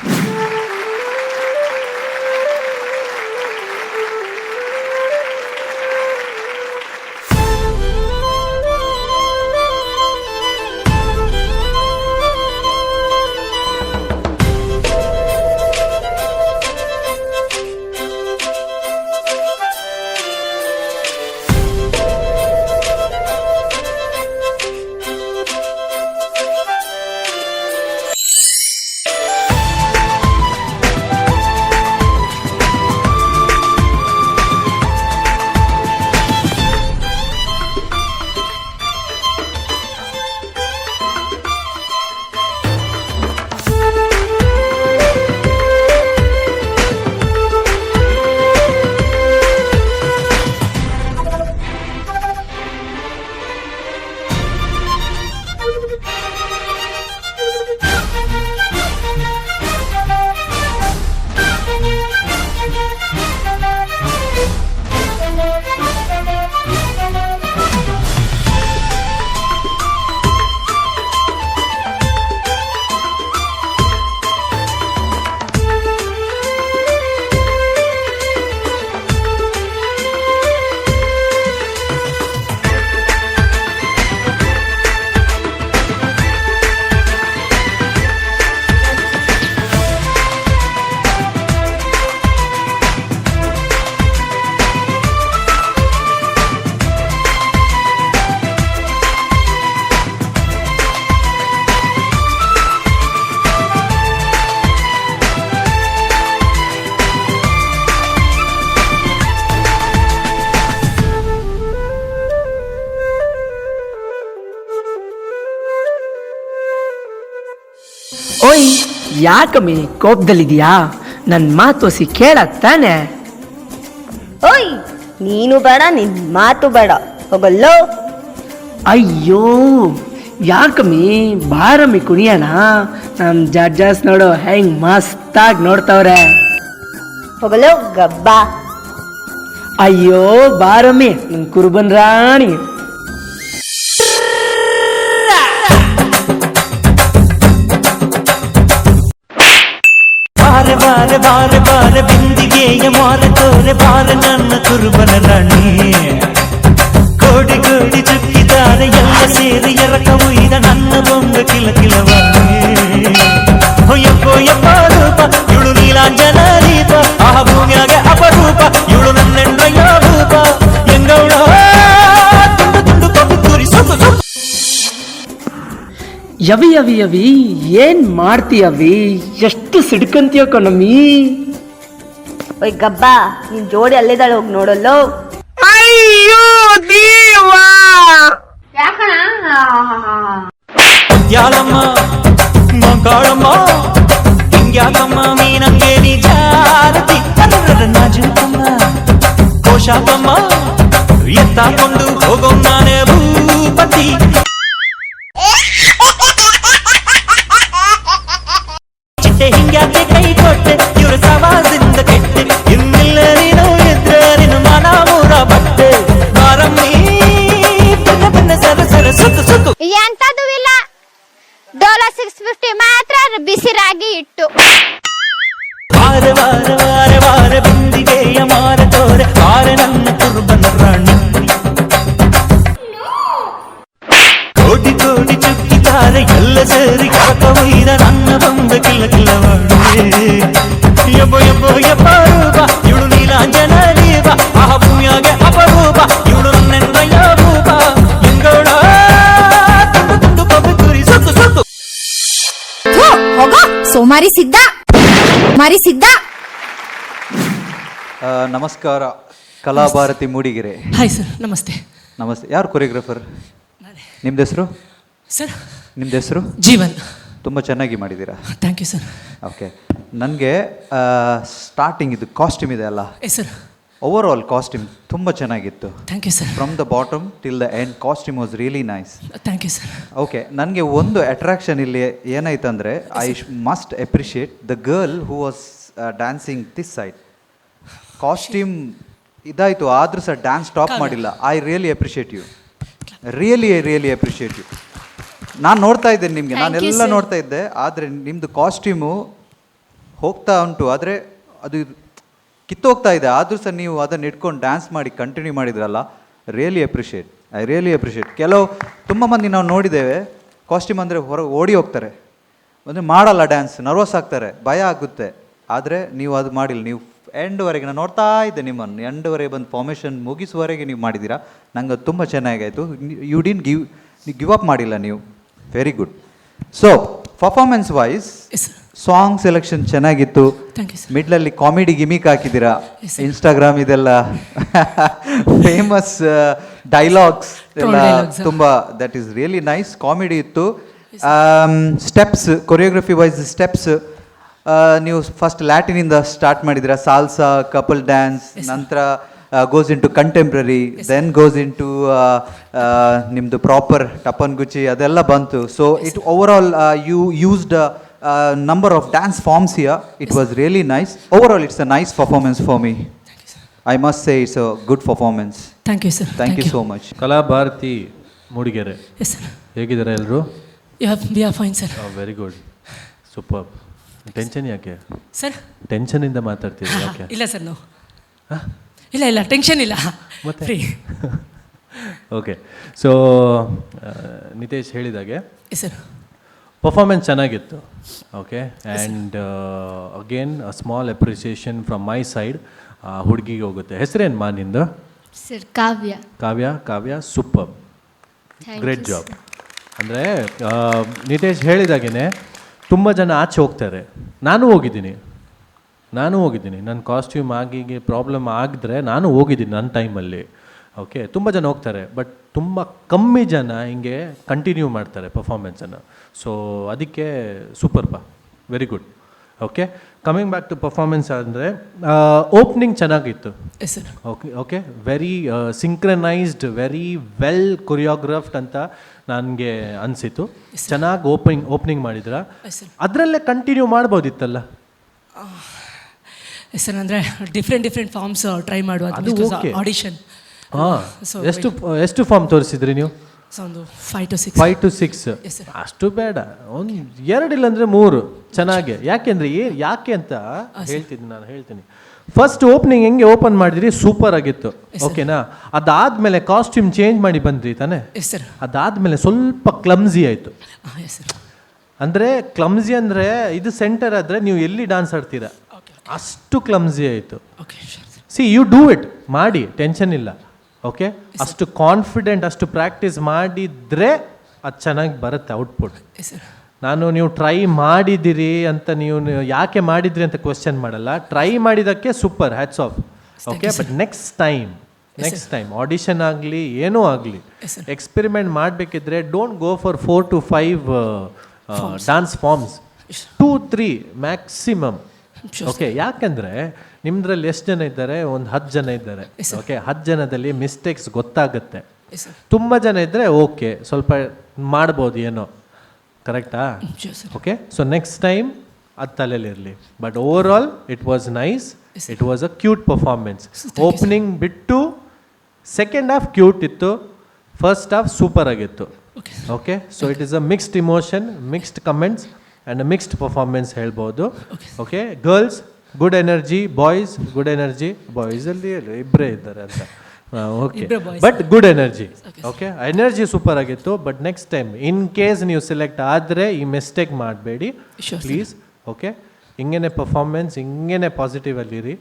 ಓಯ್ ಯಾಕಮ್ಮಿ ಕೋಪದಲ್ಲಿದೆಯಾ? ನನ್ನ ಮಾತೋಸಿ ಕೇಳತ್ತಾನೆ. ಓಯ್ ನೀನು ಬೇಡ, ನಿನ್ ಮಾತು ಬೇಡ, ಹೋಗಲ್ಲೋ. ಅಯ್ಯೋ ಯಾಕಮ್ಮಿ, ಬಾರಮ್ಮಿ ಕುಣಿಯೋಣ. ನಮ್ಮ ಜಡ್ಜಸ್ ನೋಡು ಹೆಂಗ್ ಮಸ್ತಾಗಿ ನೋಡ್ತವ್ರೆ. ಹೋಗಲ್ಲೋ ಗಬ್ಬ. ಅಯ್ಯೋ ಬಾರಮ್ಮಿ ನನ್ನ ಕುರುಬನ್ ರಾಣಿ. ಬಾರೆ ಬಾರೆ ಬಾರೆ ಬಾರೆ ಬಿಂದಿಗೆಯ ಮಾರೆ ತೋರೆ ಬಾರೆ ನನ್ನ ಕುರುಬನ ರಾಣಿ. ಕೋಡಿ ಕೋಡಿ ಚುಕ್ಕಿದ್ದಾರೆ ಎಲ್ಲ ಸೇರಿ ಎರಕ ಉಯ್ದ ನನ್ನ ಬೊಂಬೆ ಕಿಲ ಕಿಲವಾಣಿ. ಹೊಯ್ಯಪ್ಪ ರೂಪ ಇವಳು ನೀಲಾಂಜನ ದೀಪ. ಯವಿ ಯವಿ ಯವಿ ಏನ್ ಮಾಡ್ತೀಯವಿ, ಎಷ್ಟು ಸಿಡ್ಕಂತೀಯ ಕಣಮಿ. ಓಯ್ ಗಬ್ಬ, ನಿನ್ ಜೋಡಿ ಅಲ್ಲಿದ್ದಾಳೆ, ಹೋಗಿ ನೋಡಲ್ಲೋ. ಅಯ್ಯೋ ದೇವ, ಯಾಲಮ್ಮ ಮಗಾಳಮ್ಮ ಹಿಂಗ್ಯಾಕಮ್ಮ ಮೀನಂಗೆ ನಿಜಾರತಿ ನಾಜುಕಮ್ಮ ಕೋಶಾಕಮ್ಮ ಎತ್ತಾಕೊಂಡು ಹೋಗೋ ನಾನೇ ಭೂಪತಿ. ಚಿಟ್ಟೆ ಹಿಂಗ್ಯಾಕೆ ಕೈ ಕೊಟ್ಟೆ, ಇವ್ರ ಸವಾಸಿಂದ ಕೆಟ್ಟೆ, ಇನ್ನಿಲ್ಲ ನೀನು ಇದ್ರೆ ನಿನ್ನ ಮನ ಮೂರ ಬಟ್ಟೆ. ಬಾರಮ್ಮಿ ಬೆನ್ನ ಬೆನ್ನ ಸರ ಸರ ಸುತ್ತು ಸುತ್ತು. ಎಂತದು ಇಲ್ಲ, ಡೋಲೋ 650 ಮಾತ್ರ ಬಿಸಿ ರಾಗಿ ಇಟ್ಟು. ವಾರ ವಾರ ವಾರ ವಾರ ಬಿಂದಿಗೆಯ ಮಾರ ತೋರೆ ವಾರ ನನ್ನ ಕುರುಬನ ರಾಣಿ. ಕೋಟಿ ಕೋಟಿ ಚುಕ್ಕಿದ್ದಾರೆ ಎಲ್ಲ ಸೇರಿ ಕಾಕವೈದ ನನ್ನ ಬಂದ ಕಿಲ್ಲ ಕಿಲ್ಲ ಮಾಡಿ. ಎಬ್ಬೋ ಎಬ್ಬೋ ಎಬ್ಬ ರೂಪ ಇವಳು ನೀಲಾಂಜನ ದೀಪ, ಆಹ ಭೂಮಿಯಾಗೆ ಅಪರೂಪ ಇವಳು ನನ್ನೆಂದಯ್ಯ ಭೂಪ. ಎಂಗೋಳ ತುಂಡು ತುಂಡು ಕಬ್ಬು ತುರಿ ಸುತ್ತು ಸುತ್ತು. ಹೋಗೋ ಸೋಮಾರಿ ಸಿದ್ಧ ಮಾರಿ ಸಿದ್ಧ. ನಮಸ್ಕಾರ, ಕಲಾಭಾರತಿ ಮೂಡಿಗೆರೆ. ಹಾಯ್ ಸರ್, ನಮಸ್ತೆ. ನಮಸ್ತೆ. ಯಾರು ಕೊರಿಯೋಗ್ರಾಫರ್? ನಿಮ್ದು ಹೆಸರು? ಸರ್ ನಿಮ್ದು ಹೆಸರು? ಜೀವನ್. ತುಂಬ ಚೆನ್ನಾಗಿ ಮಾಡಿದ್ದೀರಾ. Thank you sir. ಓಕೆ, ನನಗೆ ಸ್ಟಾರ್ಟಿಂಗ್ ಇದು ಕಾಸ್ಟ್ಯೂಮ್ ಇದೆ ಅಲ್ಲ, ಸರ್ ಓವರ್ ಆಲ್ ಕಾಸ್ಟ್ಯೂಮ್ ತುಂಬ ಚೆನ್ನಾಗಿತ್ತು. Thank you sir. From the bottom till the end costume was really nice. Thank you sir. Okay, ನನಗೆ ಒಂದು ಅಟ್ರಾಕ್ಷನ್ ಇಲ್ಲಿ ಏನಾಯ್ತಂದರೆ, I must appreciate the girl who was dancing this side. Costume ಇದಾಯಿತು ಆದರೂ ಸಹ dance stop ಮಾಡಿಲ್ಲ. I really appreciate you, really appreciate you. ನಾನು ನೋಡ್ತಾ ಇದ್ದೇನೆ ನಿಮಗೆ, ನಾನೆಲ್ಲ ನೋಡ್ತಾ ಇದ್ದೆ, ಆದರೆ ನಿಮ್ಮದು ಕಾಸ್ಟ್ಯೂಮು ಹೋಗ್ತಾ ಉಂಟು, ಆದರೆ ಅದು ಕಿತ್ತೋಗ್ತಾ ಇದೆ, ಆದರೂ ಸಹ ನೀವು ಅದನ್ನು ಇಟ್ಕೊಂಡು ಡ್ಯಾನ್ಸ್ ಮಾಡಿ ಕಂಟಿನ್ಯೂ ಮಾಡಿದ್ರಲ್ಲ, really appreciate. I really appreciate. ಕೆಲವು ತುಂಬ ಮಂದಿ ನಾವು ನೋಡಿದ್ದೇವೆ, ಕಾಸ್ಟ್ಯೂಮ್ ಅಂದರೆ ಹೊರಗೆ ಓಡಿ ಹೋಗ್ತಾರೆ, ಅಂದರೆ ಮಾಡಲ್ಲ ಡ್ಯಾನ್ಸ್, ನರ್ವಸ್ ಆಗ್ತಾರೆ, ಭಯ ಆಗುತ್ತೆ. ಆದರೆ ನೀವು ಅದು ಮಾಡಿಲ್ಲ, ನೀವು ಎಂಡ್ವರೆಗೆ ನಾನು ನೋಡ್ತಾ ಇದ್ದೆ ನಿಮ್ಮನ್ನು, ಎಂಡ್ವರೆಗೆ ಬಂದು ಫಾರ್ಮೇಷನ್ ಮುಗಿಸುವವರೆಗೆ ನೀವು ಮಾಡಿದ್ದೀರಾ. ನಂಗೆ ಅದು ತುಂಬ ಚೆನ್ನಾಗಾಯಿತು. ಯು ಡಿನ್ ಗಿವ್ ಅಪ್ ಮಾಡಿಲ್ಲ ನೀವು. Very good. So performance wise song selection ಚೆನ್ನಾಗಿತ್ತು. ಮಿಡ್ಲಲ್ಲಿ ಕಾಮಿಡಿ ಗಿಮಿಕ್ ಹಾಕಿದ್ದೀರಾ, ಇನ್ಸ್ಟಾಗ್ರಾಮ್ ಇದೆಲ್ಲ ಫೇಮಸ್ ಡೈಲಾಗ್ಸ್ ಎಲ್ಲ ತುಂಬ, that is really nice. Comedy ಇತ್ತು. ಸ್ಟೆಪ್ಸ್, ಕೊರಿಯೋಗ್ರಫಿ ವೈಸ್ ಸ್ಟೆಪ್ಸ್ ನೀವು ಫಸ್ಟ್ ಲ್ಯಾಟಿನಿಂದ ಸ್ಟಾರ್ಟ್ ಮಾಡಿದ್ದೀರಾ, ಸಾಲ್ಸಾ, ಕಪಲ್ ಡ್ಯಾನ್ಸ್, ನಂತರ goes into contemporary, then goes into ನಿಮ್ಮದು ಪ್ರಾಪರ್ ಟಪನ್ ಗುಚ್ಚಿ ಅದೆಲ್ಲ ಬಂತು. So it overall you used number of dance forms here. It was really nice. Overall, it's a nice performance for me. I must say it's a good performance. Thank you, sir. Thank you so much. Kalabharathi Mudigere. Yes, sir. ಹೇಗಿದ್ದಾರೆ ಎಲ್ಲರೂ? We are fine, sir. Very good, super. Tension ಯಾಕೆ sir? ಟೆನ್ಷನಿಂದ ಮಾತಾಡ್ತೀವಿ ಯಾಕೆ? ಇಲ್ಲ sir, no. ಇಲ್ಲ tension ಇಲ್ಲ, ಮತ್ತೆ okay. So Nitesh ಹೇಳಿದಾಗೆ ಸರ್ ಪರ್ಫಾರ್ಮೆನ್ಸ್ ಚೆನ್ನಾಗಿತ್ತು. Okay, and again a small appreciation from my side. ಹುಡುಗಿಗೆ ಹೋಗುತ್ತೆ. ಹೆಸರೇನು ಮಾ ನಿಂದು? ಸರ್ ಕಾವ್ಯ. ಕಾವ್ಯ ಸೂಪರ್, ಗ್ರೇಟ್ ಜಾಬ್. ಅಂದರೆ ನಿತೇಶ್ ಹೇಳಿದಾಗೇ ತುಂಬ ಜನ ಆಚೆ ಹೋಗ್ತಾರೆ. ನಾನು ಹೋಗಿದ್ದೀನಿ, ನನ್ನ ಕಾಸ್ಟ್ಯೂಮ್ ಆಗಿ ಪ್ರಾಬ್ಲಮ್ ಆಗಿದ್ರೆ ನಾನು ಹೋಗಿದ್ದೀನಿ ನನ್ನ ಟೈಮಲ್ಲಿ. ಓಕೆ, ತುಂಬ ಜನ ಹೋಗ್ತಾರೆ, ಬಟ್ ತುಂಬ ಕಮ್ಮಿ ಜನ ಹಿಂಗೆ ಕಂಟಿನ್ಯೂ ಮಾಡ್ತಾರೆ ಪರ್ಫಾರ್ಮೆನ್ಸನ್ನು. ಸೊ ಅದಕ್ಕೆ ಸೂಪರ್ ಬಾ, very good. Okay, coming back to performance ಅಂದರೆ ಓಪನಿಂಗ್ ಚೆನ್ನಾಗಿತ್ತು. Okay, very synchronized, very well choreographed ಅಂತ ನನಗೆ ಅನಿಸಿತು. ಚೆನ್ನಾಗಿ ಓಪನಿಂಗ್ ಮಾಡಿದ್ರ, ಅದರಲ್ಲೇ ಕಂಟಿನ್ಯೂ ಮಾಡ್ಬೋದಿತ್ತಲ್ಲ ಸರ್. ಅಂದರೆ ಡಿಫ್ರೆಂಟ್ ಫಾರ್ಮ್ಸ್ ಟ್ರೈ ಮಾಡುವ ಆಡಿಷನ್. ಎಷ್ಟು ಫಾರ್ಮ್ ತೋರಿಸಿದ್ರಿ ನೀವು? ಒಂದು 5 to 6. ಅಷ್ಟು ಬೇಡ, ಒಂದು 2 ಇಲ್ಲಾಂದರೆ 3 ಚೆನ್ನಾಗಿ. ಯಾಕೆ ಅಂತ ಹೇಳ್ತೀನಿ. ಫಸ್ಟ್ ಓಪನಿಂಗ್ ಹೆಂಗೆ ಓಪನ್ ಮಾಡಿದ್ರಿ ಸೂಪರ್ ಆಗಿತ್ತು, ಓಕೆನಾ? ಅದಾದ್ಮೇಲೆ ಕಾಸ್ಟ್ಯೂಮ್ ಚೇಂಜ್ ಮಾಡಿ ಬಂದ್ರಿ ತಾನೆ? ಅದಾದ್ಮೇಲೆ ಸ್ವಲ್ಪ ಕ್ಲಮ್ಸಿ ಆಯಿತು. ಅಂದರೆ ಕ್ಲಮ್ಸಿ ಅಂದರೆ ಇದು ಸೆಂಟರ್ ಆದರೆ ನೀವು ಎಲ್ಲಿ ಡಾನ್ಸ್ ಆಡ್ತೀರಾ, ಅಷ್ಟು ಕ್ಲಮ್ಸಿ ಆಯಿತು. ಸಿ ಯು ಡೂ ಇಟ್, ಮಾಡಿ, ಟೆನ್ಷನ್ ಇಲ್ಲ. ಓಕೆ, ಅಷ್ಟು ಕಾನ್ಫಿಡೆಂಟ್, ಅಷ್ಟು ಪ್ರಾಕ್ಟೀಸ್ ಮಾಡಿದರೆ ಅದು ಚೆನ್ನಾಗಿ ಬರುತ್ತೆ ಔಟ್ಪುಟ್. ನೀವು ಟ್ರೈ ಮಾಡಿದಿರಿ ಅಂತ ನೀವು ಯಾಕೆ ಮಾಡಿದ್ರಿ ಅಂತ ಕ್ವೆಶ್ಚನ್ ಮಾಡಲ್ಲ. ಟ್ರೈ ಮಾಡಿದ್ದಕ್ಕೆ super, hats off. Okay, but next time audition ಆಗಲಿ ಏನೂ ಆಗಲಿ ಎಕ್ಸ್ಪೆರಿಮೆಂಟ್ ಮಾಡಬೇಕಿದ್ರೆ don't go for 4 to 5 dance forms, 2-3 maximum. Okay, ಯಾಕಂದರೆ ನಿಮ್ದ್ರಲ್ಲಿ ಎಷ್ಟು ಜನ ಇದ್ದಾರೆ? ಒಂದು 10 ಜನ ಇದ್ದಾರೆ. ಓಕೆ, 10 ಜನದಲ್ಲಿ ಮಿಸ್ಟೇಕ್ಸ್ ಗೊತ್ತಾಗುತ್ತೆ. ತುಂಬ ಜನ ಇದ್ದರೆ ಓಕೆ, ಸ್ವಲ್ಪ ಮಾಡ್ಬೋದು ಏನೋ, ಕರೆಕ್ಟಾ? ಓಕೆ, ಸೊ ನೆಕ್ಸ್ಟ್ ಟೈಮ್ ಅದು ತಲೆಯಲ್ಲಿರಲಿ. But over all it was nice, it was a cute performance. Opening ಬಿಟ್ಟು ಸೆಕೆಂಡ್ ಹಾಫ್ ಕ್ಯೂಟ್ ಇತ್ತು, ಫಸ್ಟ್ ಹಾಫ್ ಸೂಪರ್ ಆಗಿತ್ತು. Okay, so it is a mixed emotion, mixed comments and a mixed performance ಹೇಳ್ಬೋದು. Okay, girls good energy, boys good energy. ಬಾಯ್ಸಲ್ಲಿ ಇಬ್ಬರೇ ಇದ್ದಾರೆ ಅಂತ. Okay, but good energy. Okay, energy super ಆಗಿತ್ತು. But next time in case ನೀವು select ಆದರೆ ಈ mistake ಮಾಡಬೇಡಿ ಪ್ಲೀಸ್. ಓಕೆ, ಹಿಂಗೇನೆ ಪರ್ಫಾರ್ಮೆನ್ಸ್, ಹಿಂಗೇನೆ ಪಾಸಿಟಿವ್ ಅಲ್ಲಿರಿ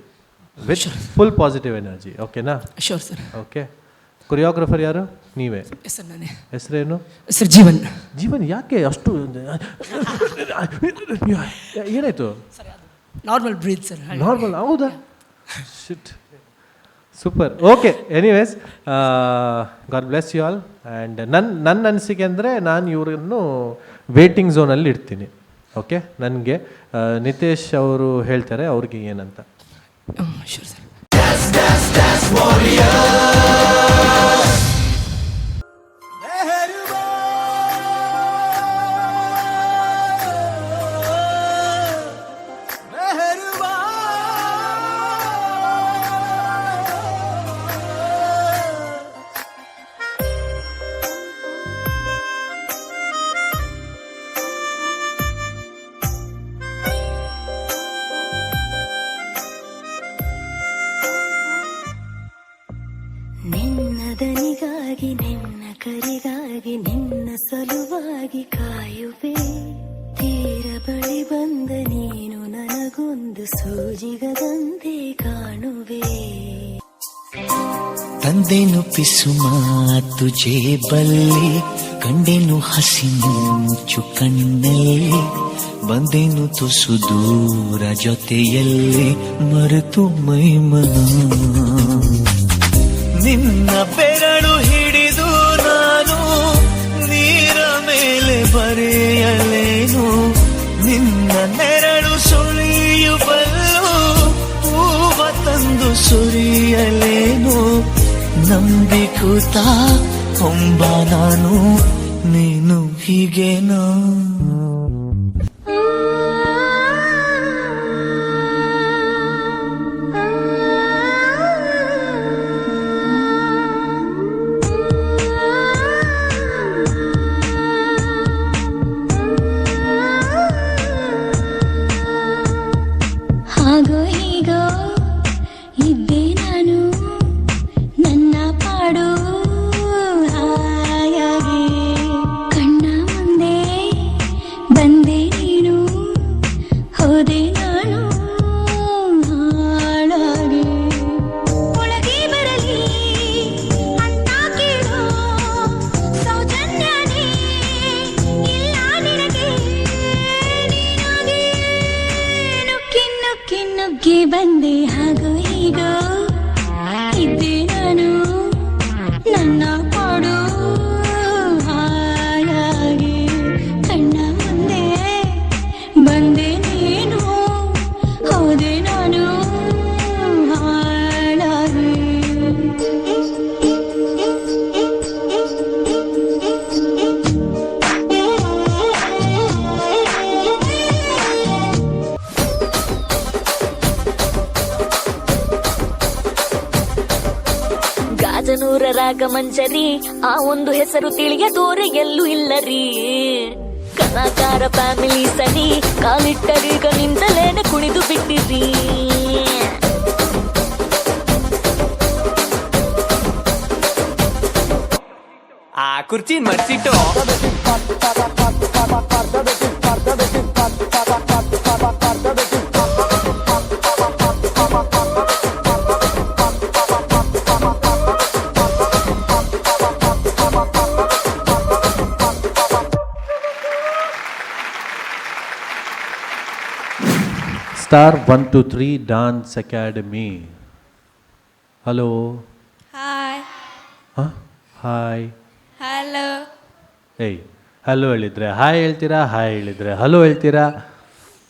ವಿತ್ ಫುಲ್ ಪಾಸಿಟಿವ್ ಎನರ್ಜಿ. ಓಕೆನಾ? ಓಕೆ, ಕೊರಿಯೋಗ್ರಫರ್ ಯಾರು? ನೀವೇ? ಹೆಸರೇನು? ಸರ್ ಜೀವನ್. ಜೀವನ್, ಯಾಕೆ ಅಷ್ಟು ಏನಾಯ್ತು? Normal breathe sir. ನಾರ್ಮಲ್? ಹೌದಾ? Shit, super. Okay, anyways, god bless you all. And ನನ್ನ ಅನಿಸಿಕೆ ಅಂದರೆ ನಾನು ಇವರನ್ನು ವೇಟಿಂಗ್ ಝೋನಲ್ಲಿ ಇಡ್ತೀನಿ. ಓಕೆ, ನನಗೆ ನಿತೇಶ್ ಅವರು ಹೇಳ್ತಾರೆ ಅವ್ರಿಗೆ ಏನಂತ. Sure sir. ನಿನ್ನದನಿಗಾಗಿ ನಿನ್ನ ಕರಿಗಾಗಿ ನಿನ್ನ ಸಲುವಾಗಿ ಕಾಯುವೆ. ತೀರ ಬಳಿ ಬಂದ ನೀನು ನನಗೊಂದು ಸೂಜಿಗದಂತೆ ಕಾಣುವೆ. ತಂದೆನು ಪಿಸು ಮಾತು ಜೇಬಲ್ಲಿ, ಕಂಡೆನು ಹಸಿ ಮುಂಚು ಕಣ್ಣಲ್ಲಿ, ಬಂದೆನು ತುಸು ದೂರ ಜೊತೆಯಲ್ಲಿ ಮರೆತು ಮೈಮನ. ನಿನ್ನ ಬೆರಳು ಹಿಡಿದು ನಾನು ನೀರ ಮೇಲೆ ಬರೆಯಲೇನು, ನಿನ್ನ ನೆರಳು ಸುಳಿಯುವಲ್ಲೂ ಹೂವ ತಂದು ಸುರಿಯಲೇನು. ನಂಬಿಕೂತ ಹೊಂಬ ನಾನು, ನೀನು ಹೀಗೇನಾ? ಹಾಗೋ ಹೀಗೋ ಇದ್ದೆ ನಾನು ನನ್ನ ಪಾಡು ಹಾಯಾಗಿ, ಕಣ್ಣ ಮುಂದೆ ಬಂದೆ ನೀನು, ಹೋದೆ ನಾನು ಹಾಳಾಗಿ. ಒಳಗೆ ಬರಲಿ ಅಂತ ಕೇಳೋ ಸೌಜನ್ಯನೇ ಇಲ್ಲ ನಿನಗೆ, ನೀನಾಗಿ ನುಗ್ಗಿ ನುಗ್ಗಿ ನುಗ್ಗಿ ಬಂದೆ. ಹಾಗೋ ಹೀಗೋ ಇದ್ದೆ ನಾನು ನನ್ನ ಪಾಡು ಹಾಯಾಗಿ, ಕಣ್ಣ ಮುಂದೆ ಬಂದೆ ನೀನು, ಹೋದೆ ನಾನು ಹಾಳಾಗಿ. ಗಾಜನೂರ ರಾಗಮಂಜರಿ, ಆ ಒಂದು ಹೆಸರು ತಿಳಿಯದೋರೆ ಎಲ್ಲೂ ಇಲ್ಲರಿ. ಕಲಾಕಾರ ಫ್ಯಾಮಿಲಿ ಸರಿ, ಕಾಲಿಟ್ಟರೀಗ ನಿಂತಲೇನೆ ಕುಣಿದು ಬಿಟ್ಟಿರಿ. ಆ ಕುರ್ಚಿ ಮರ್ಸಿಟ್ಟು star 1 2 3 dance academy. Hello. Hi. Hi. Hello. ಏಯ್, ಹಲೋ ಹೇಳಿದ್ರೆ ಹಾಯ್ ಹೇಳ್ತೀರಾ, ಹಾಯ್ ಹೇಳಿದ್ರೆ ಹಲೋ ಹೇಳ್ತೀರಾ,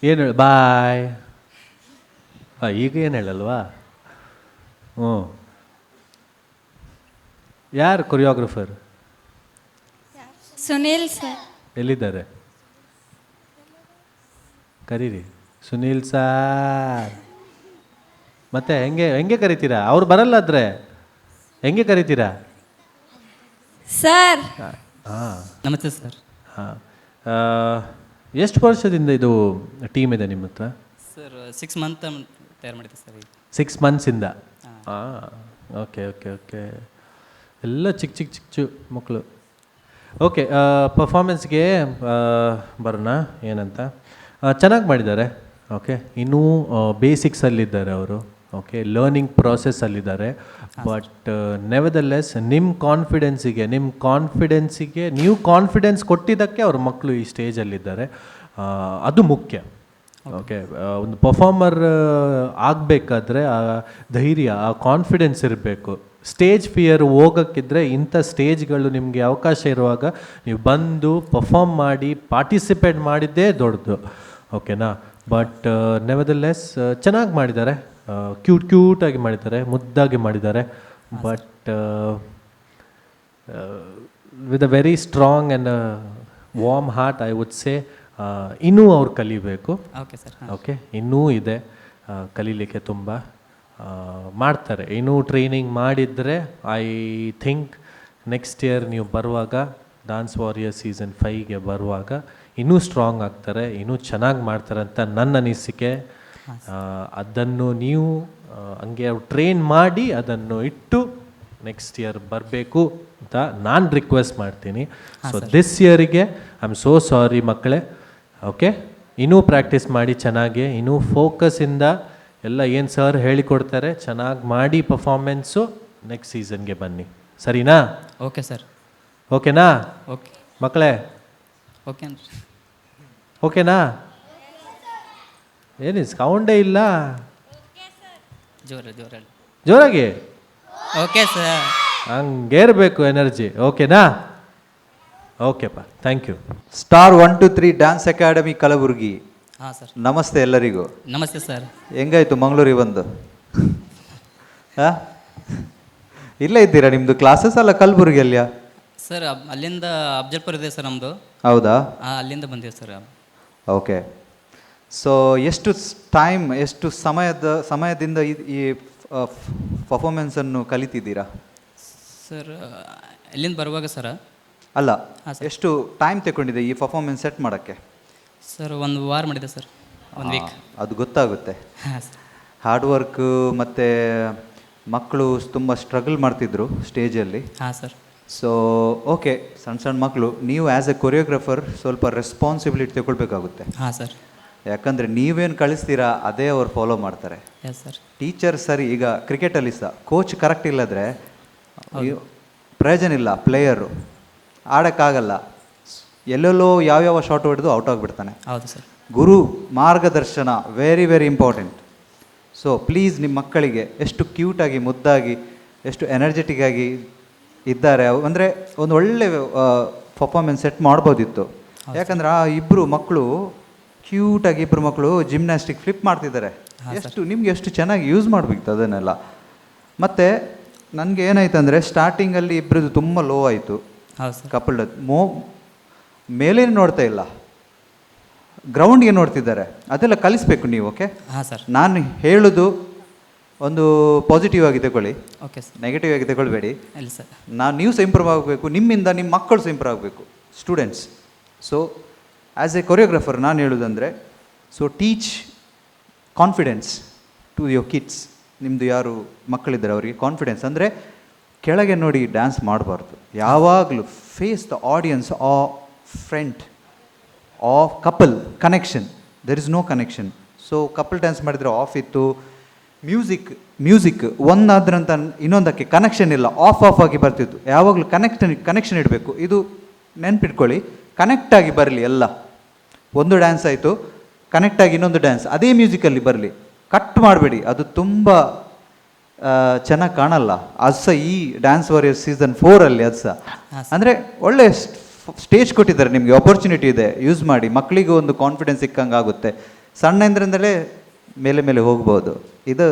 ಏನು ಹೇಳಿ ಬಾಯ್. ಈಗ ಏನು ಹೇಳಲ್ವಾ? ಯಾರು ಕೊರಿಯೋಗ್ರಫರ್? ಸುನೀಲ್ ಸರ್. ಎಲ್ಲಿದ್ದಾರೆ? ಕರೀರಿ. ಸುನೀಲ್ ಸಾರ್. ಮತ್ತೆ ಹೆಂಗೆ ಕರಿತೀರಾ? ಅವ್ರು ಬರಲ್ಲ ಆದ್ರೆ ಹೆಂಗೆ ಕರಿತೀರಾ? ಸರ್. ಹಾಂ, ನಮಸ್ತೆ ಸರ್. ಹಾಂ. ಎಷ್ಟು ವರ್ಷದಿಂದ ಇದು ಟೀಮ್ ಇದೆ ನಿಮ್ಮ ಹತ್ರ? ಸರ್ 6 ಮಂತ್ ತಯಾರು ಮಾಡಿದ್ದೆ ಸರ್. 6 ಮಂತ್ಸಿಂದ? ಹಾಂ, ಓಕೆ ಓಕೆ ಓಕೆ. ಎಲ್ಲ ಚಿಕ್ಕ ಮಕ್ಕಳು. ಓಕೆ, ಪರ್ಫಾರ್ಮೆನ್ಸ್ಗೆ ಬರೋಣ. ಏನಂತ ಚೆನ್ನಾಗಿ ಮಾಡಿದ್ದಾರೆ. ಓಕೆ, ಇನ್ನೂ ಬೇಸಿಕ್ಸಲ್ಲಿದ್ದಾರೆ ಅವರು. ಓಕೆ, ಲರ್ನಿಂಗ್ ಪ್ರಾಸೆಸ್ಸಲ್ಲಿದ್ದಾರೆ. ಬಟ್ ನೆವರ್ದಲೆಸ್ ನಿಮ್ಮ ಕಾನ್ಫಿಡೆನ್ಸಿಗೆ ನೀವು ಕಾನ್ಫಿಡೆನ್ಸ್ ಕೊಟ್ಟಿದ್ದಕ್ಕೆ ಅವ್ರ ಮಕ್ಕಳು ಈ ಸ್ಟೇಜಲ್ಲಿದ್ದಾರೆ. ಅದು ಮುಖ್ಯ. ಓಕೆ, ಒಂದು ಪರ್ಫಾರ್ಮರ್ ಆಗಬೇಕಾದ್ರೆ ಆ ಧೈರ್ಯ, ಆ ಕಾನ್ಫಿಡೆನ್ಸ್ ಇರಬೇಕು. ಸ್ಟೇಜ್ ಫಿಯರ್ ಹೋಗೋಕ್ಕಿದ್ರೆ ಇಂಥ ಸ್ಟೇಜ್ಗಳು ನಿಮಗೆ ಅವಕಾಶ ಇರುವಾಗ ನೀವು ಬಂದು ಪರ್ಫಾರ್ಮ್ ಮಾಡಿ ಪಾರ್ಟಿಸಿಪೇಟ್ ಮಾಡಿದ್ದೇ ದೊಡ್ಡದು. ಓಕೆನಾ? ಬಟ್ ನೆವರ್ದಲೆಸ್ ಚೆನ್ನಾಗಿ ಮಾಡಿದ್ದಾರೆ. ಕ್ಯೂಟಾಗಿ ಮಾಡಿದ್ದಾರೆ, ಮುದ್ದಾಗಿ ಮಾಡಿದ್ದಾರೆ. But with a very strong and warm heart I would ಸೇ ಇನ್ನೂ ಅವ್ರು ಕಲಿಬೇಕು. Okay sir. ಓಕೆ, ಇನ್ನೂ ಇದೆ ಕಲೀಲಿಕ್ಕೆ ತುಂಬ. ಮಾಡ್ತಾರೆ. ಇನ್ನೂ ಟ್ರೈನಿಂಗ್ ಮಾಡಿದರೆ ಐ ಥಿಂಕ್ ನೆಕ್ಸ್ಟ್ ಇಯರ್ ನೀವು ಬರುವಾಗ ಡಾನ್ಸ್ ವಾರಿಯರ್ ಸೀಸನ್ 5ಗೆ ಬರುವಾಗ ಇನ್ನೂ ಸ್ಟ್ರಾಂಗ್ ಆಗ್ತಾರೆ, ಇನ್ನೂ ಚೆನ್ನಾಗಿ ಮಾಡ್ತಾರೆ ಅಂತ ನನ್ನ ಅನಿಸಿಕೆ. ಅದನ್ನು ನೀವು ಹಂಗೆ ಟ್ರೈನ್ ಮಾಡಿ ಅದನ್ನು ಇಟ್ಟು ನೆಕ್ಸ್ಟ್ ಇಯರ್ ಬರಬೇಕು ಅಂತ ನಾನು ರಿಕ್ವೆಸ್ಟ್ ಮಾಡ್ತೀನಿ. ಸೊ ದಿಸ್ ಇಯರಿಗೆ ಐ ಆಮ್ ಸೋ ಸಾರಿ ಮಕ್ಕಳೇ. ಓಕೆ, ಇನ್ನೂ ಪ್ರಾಕ್ಟೀಸ್ ಮಾಡಿ ಚೆನ್ನಾಗಿ, ಇನ್ನೂ ಫೋಕಸ್ಸಿಂದ ಎಲ್ಲ ಏನು ಸರ್ ಹೇಳಿಕೊಡ್ತಾರೆ ಚೆನ್ನಾಗಿ ಮಾಡಿ ಪರ್ಫಾರ್ಮೆನ್ಸು ನೆಕ್ಸ್ಟ್ ಸೀಸನ್ಗೆ ಬನ್ನಿ. ಸರಿನಾ? Okay sir. ಓಕೆನಾ ಓಕೆ ಮಕ್ಕಳೇ? ಓಕೆ ಓಕೆನಾ? ಏನು ಸೌಂಡೇ ಇಲ್ಲ, ಜೋರಾಗಿ. Okay sir. ಹಂಗೆ ಇರಬೇಕು ಎನರ್ಜಿ. ಓಕೆನಾ? ಓಕೆಪ್ಪ, thank you. Star 1 2 3 dance academy Kalaburagi. ಹಾಂ ಸರ್. ನಮಸ್ತೆ ಎಲ್ಲರಿಗೂ. ನಮಸ್ತೆ ಸರ್. ಹೆಂಗಾಯ್ತು ಮಂಗಳೂರಿಗೆ ಬಂದು? ಹಾಂ, ಇಲ್ಲ ಇದ್ದೀರಾ? ನಿಮ್ಮದು ಕ್ಲಾಸಸ್ ಅಲ್ಲ ಕಲಬುರಗಿಯಲ್ಲಿಯಾ? ಸರ್ ಅಲ್ಲಿಂದ ಅಫ್ಜಲ್ಪುರ ಇದೆ ಸರ್ ನಮ್ಮದು. ಹೌದಾ? ಅಲ್ಲಿಂದ ಬಂದಿದೆ ಸರ್. ಓಕೆ. ಸೊ ಎಷ್ಟು ಸಮಯದಿಂದ ಈ ಪರ್ಫಾರ್ಮೆನ್ಸನ್ನು ಕಲಿತಿದ್ದೀರಾ? ಸರ್ ಎಲ್ಲಿಂದ ಬರುವಾಗ ಸರ? ಅಲ್ಲ, ಎಷ್ಟು ಟೈಮ್ ತಗೊಂಡಿದೆ ಈ ಪರ್ಫಾರ್ಮೆನ್ಸ್ ಸೆಟ್ ಮಾಡೋಕ್ಕೆ? ಸರ್ 1 ವಾರ ಮಾಡಿದೆ ಸರ್. 1 ವೀಕ್. ಅದು ಗೊತ್ತಾಗುತ್ತೆ. ಹಾಂ ಸರ್. ಹಾರ್ಡ್ ವರ್ಕ್ ಮತ್ತು ಮಕ್ಕಳು ತುಂಬ ಸ್ಟ್ರಗಲ್ ಮಾಡ್ತಿದ್ರು ಸ್ಟೇಜಲ್ಲಿ. ಹಾಂ ಸರ್. ಸೊ ಓಕೆ, ಸಣ್ಣ ಮಕ್ಕಳು, ನೀವು ಆ್ಯಸ್ ಎ ಕೊರಿಯೋಗ್ರಾಫರ್ ಸ್ವಲ್ಪ ರೆಸ್ಪಾನ್ಸಿಬಿಲಿಟಿ ತಗೊಳ್ಬೇಕಾಗುತ್ತೆ. ಹಾಂ ಸರ್. ಯಾಕಂದರೆ ನೀವೇನು ಕಳಿಸ್ತೀರಾ ಅದೇ ಅವ್ರು ಫಾಲೋ ಮಾಡ್ತಾರೆ. Yes sir. ಟೀಚರ್ ಸರಿ, ಈಗ ಕ್ರಿಕೆಟಲ್ಲಿ ಕೋಚ್ ಕರೆಕ್ಟ್ ಇಲ್ಲದ್ರೆ ಪ್ರಯೋಜನ ಇಲ್ಲ, ಪ್ಲೇಯರು ಆಡೋಕ್ಕಾಗಲ್ಲ. ಎಲ್ಲೆಲ್ಲೋ ಯಾವ್ಯಾವ ಶಾಟ್ ಹೊಡೆದು ಔಟ್ ಆಗಿಬಿಡ್ತಾನೆ. ಹೌದು ಸರ್. ಗುರು ಮಾರ್ಗದರ್ಶನ very very important. So please ನಿಮ್ಮ ಮಕ್ಕಳಿಗೆ ಎಷ್ಟು ಕ್ಯೂಟಾಗಿ ಮುದ್ದಾಗಿ ಎಷ್ಟು ಎನರ್ಜೆಟಿಕ್ ಆಗಿ ಇದ್ದಾರೆ ಅಂದರೆ ಒಂದು ಒಳ್ಳೆ ಪರ್ಫಾರ್ಮೆನ್ಸ್ ಸೆಟ್ ಮಾಡ್ಬೋದಿತ್ತು. ಯಾಕಂದರೆ ಆ ಇಬ್ಬರು ಮಕ್ಕಳು ಕ್ಯೂಟಾಗಿ ಜಿಮ್ನಾಸ್ಟಿಕ್ ಫ್ಲಿಪ್ ಮಾಡ್ತಿದ್ದಾರೆ. ನಿಮ್ಗೆ ಎಷ್ಟು ಚೆನ್ನಾಗಿ ಯೂಸ್ ಮಾಡಬೇಕಿತ್ತು ಅದನ್ನೆಲ್ಲ. ಮತ್ತು ನನಗೆ ಏನಾಯ್ತು ಅಂದರೆ ಸ್ಟಾರ್ಟಿಂಗಲ್ಲಿ ಇಬ್ಬರದ್ದು ತುಂಬ ಲೋ ಆಯಿತು. ಕಪಲ್ಡ್ ಮೇಲೇನು ನೋಡ್ತಾ ಇಲ್ಲ, ಗ್ರೌಂಡ್ಗೆ ನೋಡ್ತಿದ್ದಾರೆ. ಅದೆಲ್ಲ ಕಲಿಸ್ಬೇಕು ನೀವು. ಓಕೆ, ನಾನು ಹೇಳೋದು ಒಂದು ಪಾಸಿಟಿವ್ ಆಗಿ ತಗೊಳ್ಳಿ, ನೆಗೆಟಿವ್ ಆಗಿ ತಗೊಳ್ಬೇಡಿ. ನೀವು ಸಹ ಇಂಪ್ರೂವ್ ಆಗಬೇಕು, ನಿಮ್ಮಿಂದ ನಿಮ್ಮ ಮಕ್ಕಳು ಸಹ ಇಂಪ್ರೂವ್ ಆಗಬೇಕು, students. So as a choreographer ನಾನು ಹೇಳೋದಂದರೆ, so teach confidence to your kids. ನಿಮ್ಮದು ಯಾರು ಮಕ್ಕಳಿದ್ದಾರೆ ಅವರಿಗೆ ಕಾನ್ಫಿಡೆನ್ಸ್ ಅಂದರೆ ಕೆಳಗೆ ನೋಡಿ ಡ್ಯಾನ್ಸ್ ಮಾಡಬಾರ್ದು. ಯಾವಾಗಲೂ face the audience front couple connection. There is no connection. So couple dance ಮಾಡಿದರೆ ಆಫ್ ಇತ್ತು. ಮ್ಯೂಸಿಕ್ ಒಂದಾದ್ರಂತ ಇನ್ನೊಂದಕ್ಕೆ ಕನೆಕ್ಷನ್ ಇಲ್ಲ, ಆಫ್ ಆಗಿ ಬರ್ತಿತ್ತು. ಯಾವಾಗಲೂ ಕನೆಕ್ಷನ್ ಇಡಬೇಕು. ಇದು ನೆನ್ಪಿಟ್ಕೊಳ್ಳಿ, ಕನೆಕ್ಟಾಗಿ ಬರಲಿ ಎಲ್ಲ. ಒಂದು ಡ್ಯಾನ್ಸ್ ಆಯಿತು, ಕನೆಕ್ಟ್ ಆಗಿ ಇನ್ನೊಂದು ಡ್ಯಾನ್ಸ್ ಅದೇ ಮ್ಯೂಸಿಕಲ್ಲಿ ಬರಲಿ, ಕಟ್ ಮಾಡಬೇಡಿ, ಅದು ತುಂಬ ಚೆನ್ನಾಗಿ ಕಾಣಲ್ಲ. ಅದು ಸಹ ಈ ಡ್ಯಾನ್ಸ್ ವಾರಿಯರ್ ಸೀಸನ್ 4 ಅದು ಸಹ ಅಂದರೆ ಒಳ್ಳೆ ಸ್ಟೇಜ್ ಕೊಟ್ಟಿದ್ದಾರೆ ನಿಮಗೆ, ಆಪರ್ಚುನಿಟಿ ಇದೆ, ಯೂಸ್ ಮಾಡಿ. ಮಕ್ಕಳಿಗೂ ಒಂದು ಕಾನ್ಫಿಡೆನ್ಸ್ ಸಿಕ್ಕಂಗೆ ಆಗುತ್ತೆ. ಸಣ್ಣಂದ್ರಿಂದಲೇ ಮೇಲೆ ಮೇಲೆ ಹೋಗ್ಬೋದು. ಇದು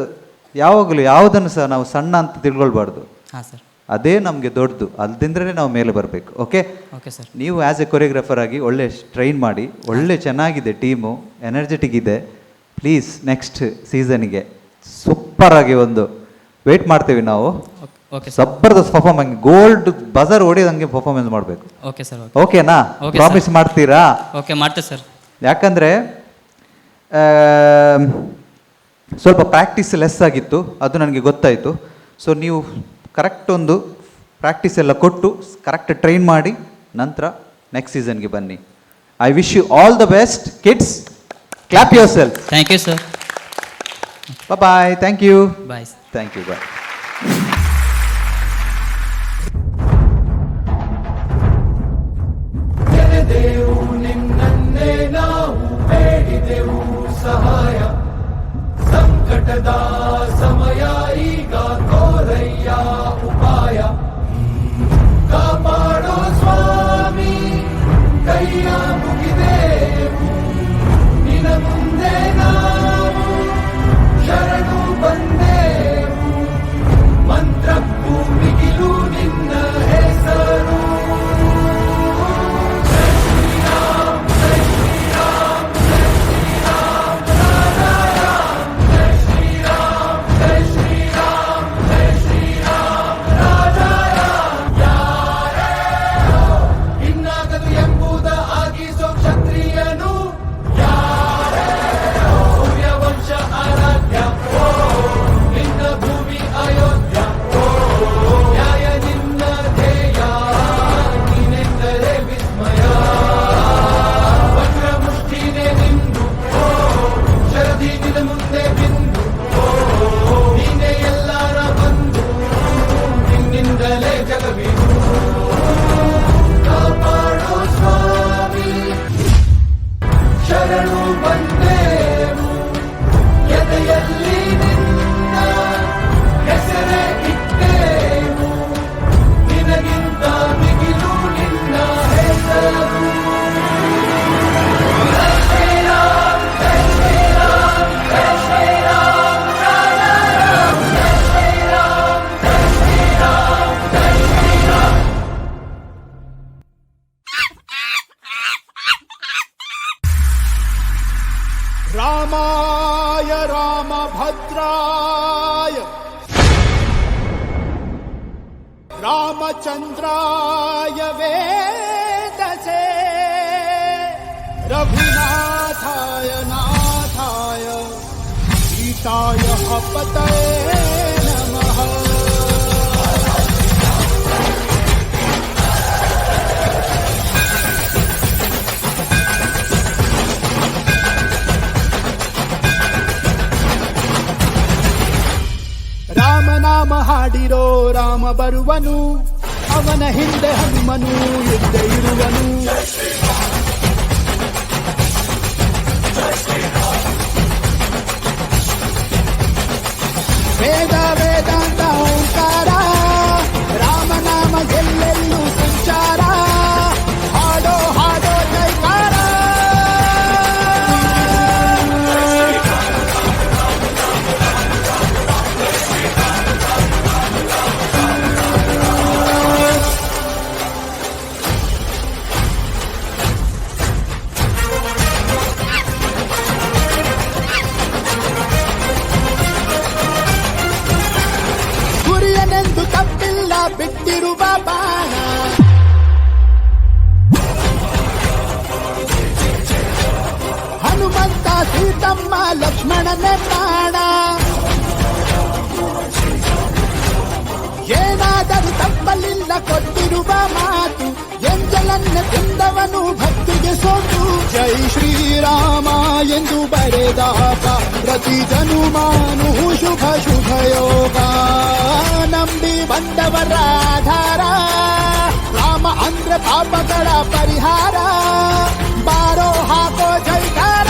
ಯಾವಾಗಲೂ ಯಾವುದನ್ನು ಸಹ ನಾವು ಸಣ್ಣ ಅಂತ ತಿಳ್ಕೊಳ್ಬಾರ್ದು. ಹಾಂ ಸರ್. ಅದೇ ನಮಗೆ ದೊಡ್ಡದು, ಅಲ್ಲಿಂದಲೇ ನಾವು ಮೇಲೆ ಬರಬೇಕು. Okay okay sir. ನೀವು ಆ್ಯಸ್ ಎ ಕೊರಿಯೋಗ್ರಾಫರ್ ಆಗಿ ಒಳ್ಳೆ ಟ್ರೈನ್ ಮಾಡಿ, ಒಳ್ಳೆ ಚೆನ್ನಾಗಿದೆ ಟೀಮು, ಎನರ್ಜೆಟಿಕ್ ಇದೆ. ಪ್ಲೀಸ್ ನೆಕ್ಸ್ಟ್ ಸೀಸನ್ಗೆ ಸೂಪರಾಗಿ ಒಂದು ವೇಟ್ ಮಾಡ್ತೀವಿ ನಾವು. ಜಬರ್ದಸ್ತ್ ಪರ್ಫಾರ್ಮೆನ್ಸ್, ಗೋಲ್ಡ್ ಬಜರ್ ಹೊಡೆಯೋದಂಗೆ ಪರ್ಫಾರ್ಮೆನ್ಸ್ ಮಾಡಬೇಕು. Okay sir. ಓಕೆನಾ? ಪ್ರಾಮಿಸ್ ಮಾಡ್ತೀರಾ? ಓಕೆ ಮಾಡ್ತೇವೆ ಸರ್. ಯಾಕಂದರೆ ಸ್ವಲ್ಪ ಪ್ರಾಕ್ಟೀಸ್ ಲೆಸ್ ಆಗಿತ್ತು, ಅದು ನನಗೆ ಗೊತ್ತಾಯಿತು. ಸೊ ನೀವು ಕರೆಕ್ಟ್ ಒಂದು ಪ್ರಾಕ್ಟೀಸ್ ಎಲ್ಲ ಕೊಟ್ಟು ಕರೆಕ್ಟ್ ಟ್ರೈನ್ ಮಾಡಿ ನಂತರ ನೆಕ್ಸ್ಟ್ ಸೀಸನ್ಗೆ ಬನ್ನಿ. I wish you all the best kids. Clap yourself. Thank you sir. Bye. Thank you. Bye. Thank you. Bye. ನಿನ್ನನ್ನೇ ನಾವು ಬೇಡಿದೆವು ಸಹಾಯ, ಸಂಕಟದ ಸಮಯ ಈಗ ಕೋರಯ್ಯ ಉಪಾಯ, ಕಾಪಾಡೋ ಸ್ವಾಮಿ ಕೈಯ ಮುಗಿದೆವು, ನಿನ ಮುಂದೆ ನಾವು ಶರಣು ಬಂದೆವು, ಮಂತ್ರಕ್ಕೂ ಮಿಗಿಲು ನಿನ್ನ ಹೆಸರು. रामाय रामभद्राय रामचंद्राय वेदसे रघुनाथाय नाथाय सीताय पतये नमः। ರಾಮನಾಮ ಹಾಡಿರೋ ರಾಮ ಬರುವನು, ಅವನ ಹಿಂದೆ ಹನುಮನು ಯುದ್ಧ ಇರುವನು. ವೇದ ವೇದಾಂತ ಓಂಕಾರ, ರಾಮನಾಮ ಎಲ್ಲೆಲ್ಲೂ ಸಂಚಾರ, ಹಾಡೋ ಹಾಡೋ ಜೈಕಾರ. ಗುರಿಯನೆಂದು ತಪ್ಪಿಲ್ಲ ಬಿಟ್ಟಿರುವ ಬಾಣ, ಹನುಮಂತ ಸೀತಮ್ಮ ಲಕ್ಷ್ಮಣನೇ ಪ್ರಾಣ. ಏನಾದರೂ ತಪ್ಪಲಿಲ್ಲ ಕೊಟ್ಟಿರುವ ಮಾತು, ಎಂಜಲನ್ನ ತಿಂದವನು ಭಕ್ತಿಗೆ ಸೋತು. ಜೈ ಶ್ರೀರಾಮ ಎಂದು ಬರೆದಾತ ಪ್ರತಿ ಜನುಮಾನು ಶುಭ ಶುಭ ಯೋಗ. ನಂಬಿ ಬಂದವರ ಆಧಾರ, ರಾಮ ಅಂದ್ರೆ ಪಾಪಗಳ ಪರಿಹಾರ. ಬಾರೋ ಹಾಕೋ ಜೈಕಾರ.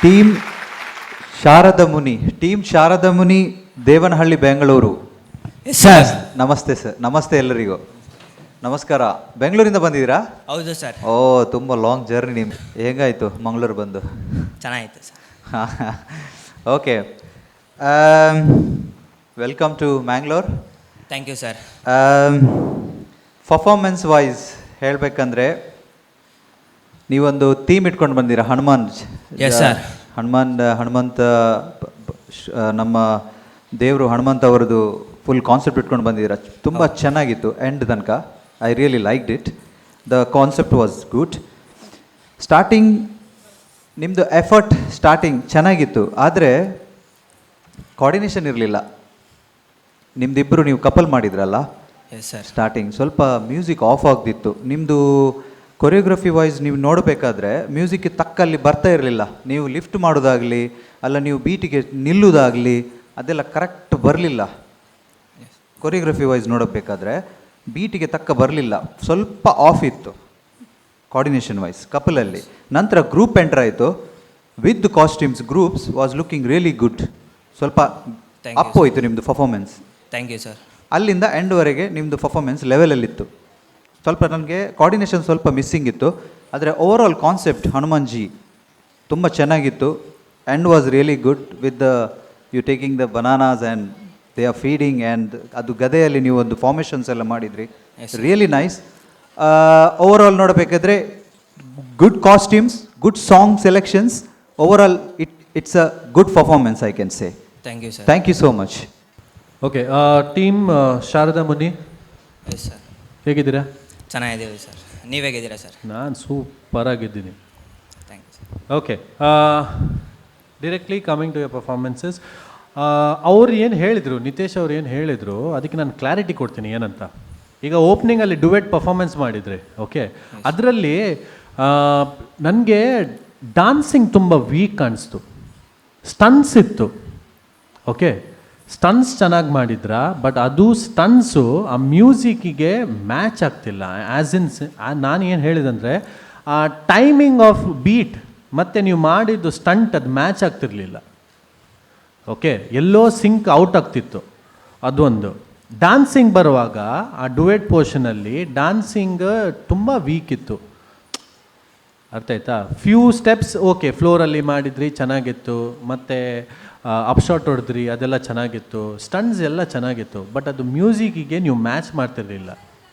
ಟೀಮ್ ಶಾರದಾ ಮುನಿ ದೇವನಹಳ್ಳಿ ಬೆಂಗಳೂರು. ಸರ್. ನಮಸ್ತೆ ಸರ್. ನಮಸ್ತೆ ಎಲ್ಲರಿಗೂ. ನಮಸ್ಕಾರ. ಬೆಂಗಳೂರಿಂದ ಬಂದಿದ್ದೀರಾ? ಹೌದು ಸರ್. ಓ, ತುಂಬ ಲಾಂಗ್ ಜರ್ನಿ ನಿಮ್ಗೆ. ಹೇಗಾಯಿತು ಮಂಗಳೂರು ಬಂದು? ಚೆನ್ನಾಗಿತ್ತು sir. Okay, welcome to Mangalore. Thank you sir. Performance wise ಹೇಳಬೇಕಂದ್ರೆ ನೀವೊಂದು ಥೀಮ್ ಇಟ್ಕೊಂಡು ಬಂದಿರಾ, ಹನುಮಾನ್. Yes, sir. ಹನುಮಂತ ನಮ್ಮ ದೇವರು ಹನುಮಂತ ಅವರದು ಫುಲ್ ಕಾನ್ಸೆಪ್ಟ್ ಇಟ್ಕೊಂಡು ಬಂದಿದ್ದೀರಾ. ತುಂಬ ಚೆನ್ನಾಗಿತ್ತು ಎಂಡ್ ತನಕ. I really liked it. The concept was good. Starting ನಿಮ್ಮದು ಎಫರ್ಟ್ ಸ್ಟಾರ್ಟಿಂಗ್ ಚೆನ್ನಾಗಿತ್ತು, ಆದರೆ ಕೋಆರ್ಡಿನೇಷನ್ ಇರಲಿಲ್ಲ. ನಿಮ್ಮದಿಬ್ಬರು ನೀವು ಕಪಲ್ ಮಾಡಿದ್ರಲ್ಲ, ಎಸ್ ಸರ್. ಸ್ಟಾರ್ಟಿಂಗ್ ಸ್ವಲ್ಪ ಮ್ಯೂಸಿಕ್ ಆಫ್ ಆಗ್ತಿತ್ತು. ನಿಮ್ಮದು ಕೊರಿಯೋಗ್ರಫಿ ವೈಸ್ ನೀವು ನೋಡಬೇಕಾದ್ರೆ ಮ್ಯೂಸಿಕ್ಗೆ ತಕ್ಕಲ್ಲಿ ಬರ್ತಾ ಇರಲಿಲ್ಲ. ನೀವು ಲಿಫ್ಟ್ ಮಾಡೋದಾಗಲಿ ಅಲ್ಲ ನೀವು ಬೀಟಿಗೆ ನಿಲ್ಲುವುದಾಗಲಿ ಅದೆಲ್ಲ ಕರೆಕ್ಟ್ ಬರಲಿಲ್ಲ. ಕೊರಿಯೋಗ್ರಫಿ ವೈಸ್ ನೋಡಬೇಕಾದ್ರೆ ಬೀಟಿಗೆ ತಕ್ಕ ಬರಲಿಲ್ಲ, ಸ್ವಲ್ಪ ಆಫ್ ಇತ್ತು ಕೋಆರ್ಡಿನೇಷನ್ ವೈಸ್ ಕಪಲಲ್ಲಿ. ನಂತರ ಗ್ರೂಪ್ ಎಂಟರ್ ಆಯಿತು with costumes. Groups was looking really good. ಸ್ವಲ್ಪ ಅಪ್ ಹೋಯಿತು ನಿಮ್ಮದು ಪರ್ಫಾರ್ಮೆನ್ಸ್. Thank you sir. ಅಲ್ಲಿಂದ ಎಂಡ್ವರೆಗೆ ನಿಮ್ಮದು ಪರ್ಫಾರ್ಮೆನ್ಸ್ ಲೆವೆಲಲ್ಲಿತ್ತು. ಸ್ವಲ್ಪ ನನಗೆ ಕೋಆರ್ಡಿನೇಷನ್ ಸ್ವಲ್ಪ ಮಿಸ್ಸಿಂಗ್ ಇತ್ತು, ಆದರೆ overall concept Hanuman ji ತುಂಬ ಚೆನ್ನಾಗಿತ್ತು. End was really good with you taking the bananas and they are feeding and ಅದು ಗದೆಯಲ್ಲಿ ನೀವು ಒಂದು ಫಾರ್ಮೇಷನ್ಸ್ ಎಲ್ಲ ಮಾಡಿದ್ರಿ. Really nice. ಓವರ್ ಆಲ್ ನೋಡಬೇಕಾದ್ರೆ good costumes, good song selections. Overall it's a good performance I can say. Thank you sir. Thank you so much. Okay, team Sharada Muni yes sir. ಹೇಗಿದ್ದೀರಾ? ಚೆನ್ನಾಗಿದ್ದೀವಿ sir. ನೀವು ಹೇಗಿದ್ದೀರಾ sir? ನಾನು ಸೂಪರಾಗಿದ್ದೀನಿ. Thank you sir. Okay, directly coming to your performances. ಅವ್ರು ಏನು ಹೇಳಿದರು, ನಿತೇಶ್ ಅವ್ರು ಏನು ಹೇಳಿದರು, ಅದಕ್ಕೆ ನಾನು ಕ್ಲಾರಿಟಿ ಕೊಡ್ತೀನಿ ಏನಂತ. ಈಗ ಓಪನಿಂಗಲ್ಲಿ ಡುವೆಟ್ ಪರ್ಫಾರ್ಮೆನ್ಸ್ ಮಾಡಿದರೆ, ಓಕೆ, ಅದರಲ್ಲಿ ನನಗೆ ಡಾನ್ಸಿಂಗ್ ತುಂಬ ವೀಕ್ ಕಾಣಿಸ್ತು. ಸ್ಟನ್ಸ್ ಇತ್ತು, ಓಕೆ, ಸ್ಟನ್ಸ್ ಚೆನ್ನಾಗಿ ಮಾಡಿದ್ರ, ಬಟ್ ಅದು ಸ್ಟನ್ಸು ಆ ಮ್ಯೂಸಿಕ್ಕಿಗೆ ಮ್ಯಾಚ್ ಆಗ್ತಿಲ್ಲ. ಆ್ಯಸ್ ಇನ್ ನಾನು ಏನು ಹೇಳಿದಂದರೆ ಆ ಟೈಮಿಂಗ್ ಆಫ್ ಬೀಟ್ ಮತ್ತು ನೀವು ಮಾಡಿದ್ದು ಸ್ಟಂಟ್ ಅದು ಮ್ಯಾಚ್ ಆಗ್ತಿರಲಿಲ್ಲ. ಓಕೆ, ಎಲ್ಲೋ ಸಿಂಕ್ ಔಟ್ ಆಗ್ತಿತ್ತು. ಅದೊಂದು. ಡ್ಯಾನ್ಸಿಂಗ್ ಬರುವಾಗ ಆ ಡುವೆಟ್ ಪೋರ್ಷನಲ್ಲಿ ಡ್ಯಾನ್ಸಿಂಗ್ ತುಂಬ ವೀಕ್ ಇತ್ತು. ಅರ್ಥ ಆಯ್ತಾ? ಫ್ಯೂ ಸ್ಟೆಪ್ಸ್ ಓಕೆ ಫ್ಲೋರಲ್ಲಿ ಮಾಡಿದ್ರಿ, ಚೆನ್ನಾಗಿತ್ತು. ಮತ್ತು ಅಪ್ಶಾಟ್ ಹೊಡೆದ್ರಿ, ಅದೆಲ್ಲ ಚೆನ್ನಾಗಿತ್ತು. ಸ್ಟನ್ಸ್ ಎಲ್ಲ ಚೆನ್ನಾಗಿತ್ತು, ಬಟ್ ಅದು ಮ್ಯೂಸಿಕ್ಕಿಗೆ ನೀವು ಮ್ಯಾಚ್ ಮಾಡ್ತಿರಲಿಲ್ಲ.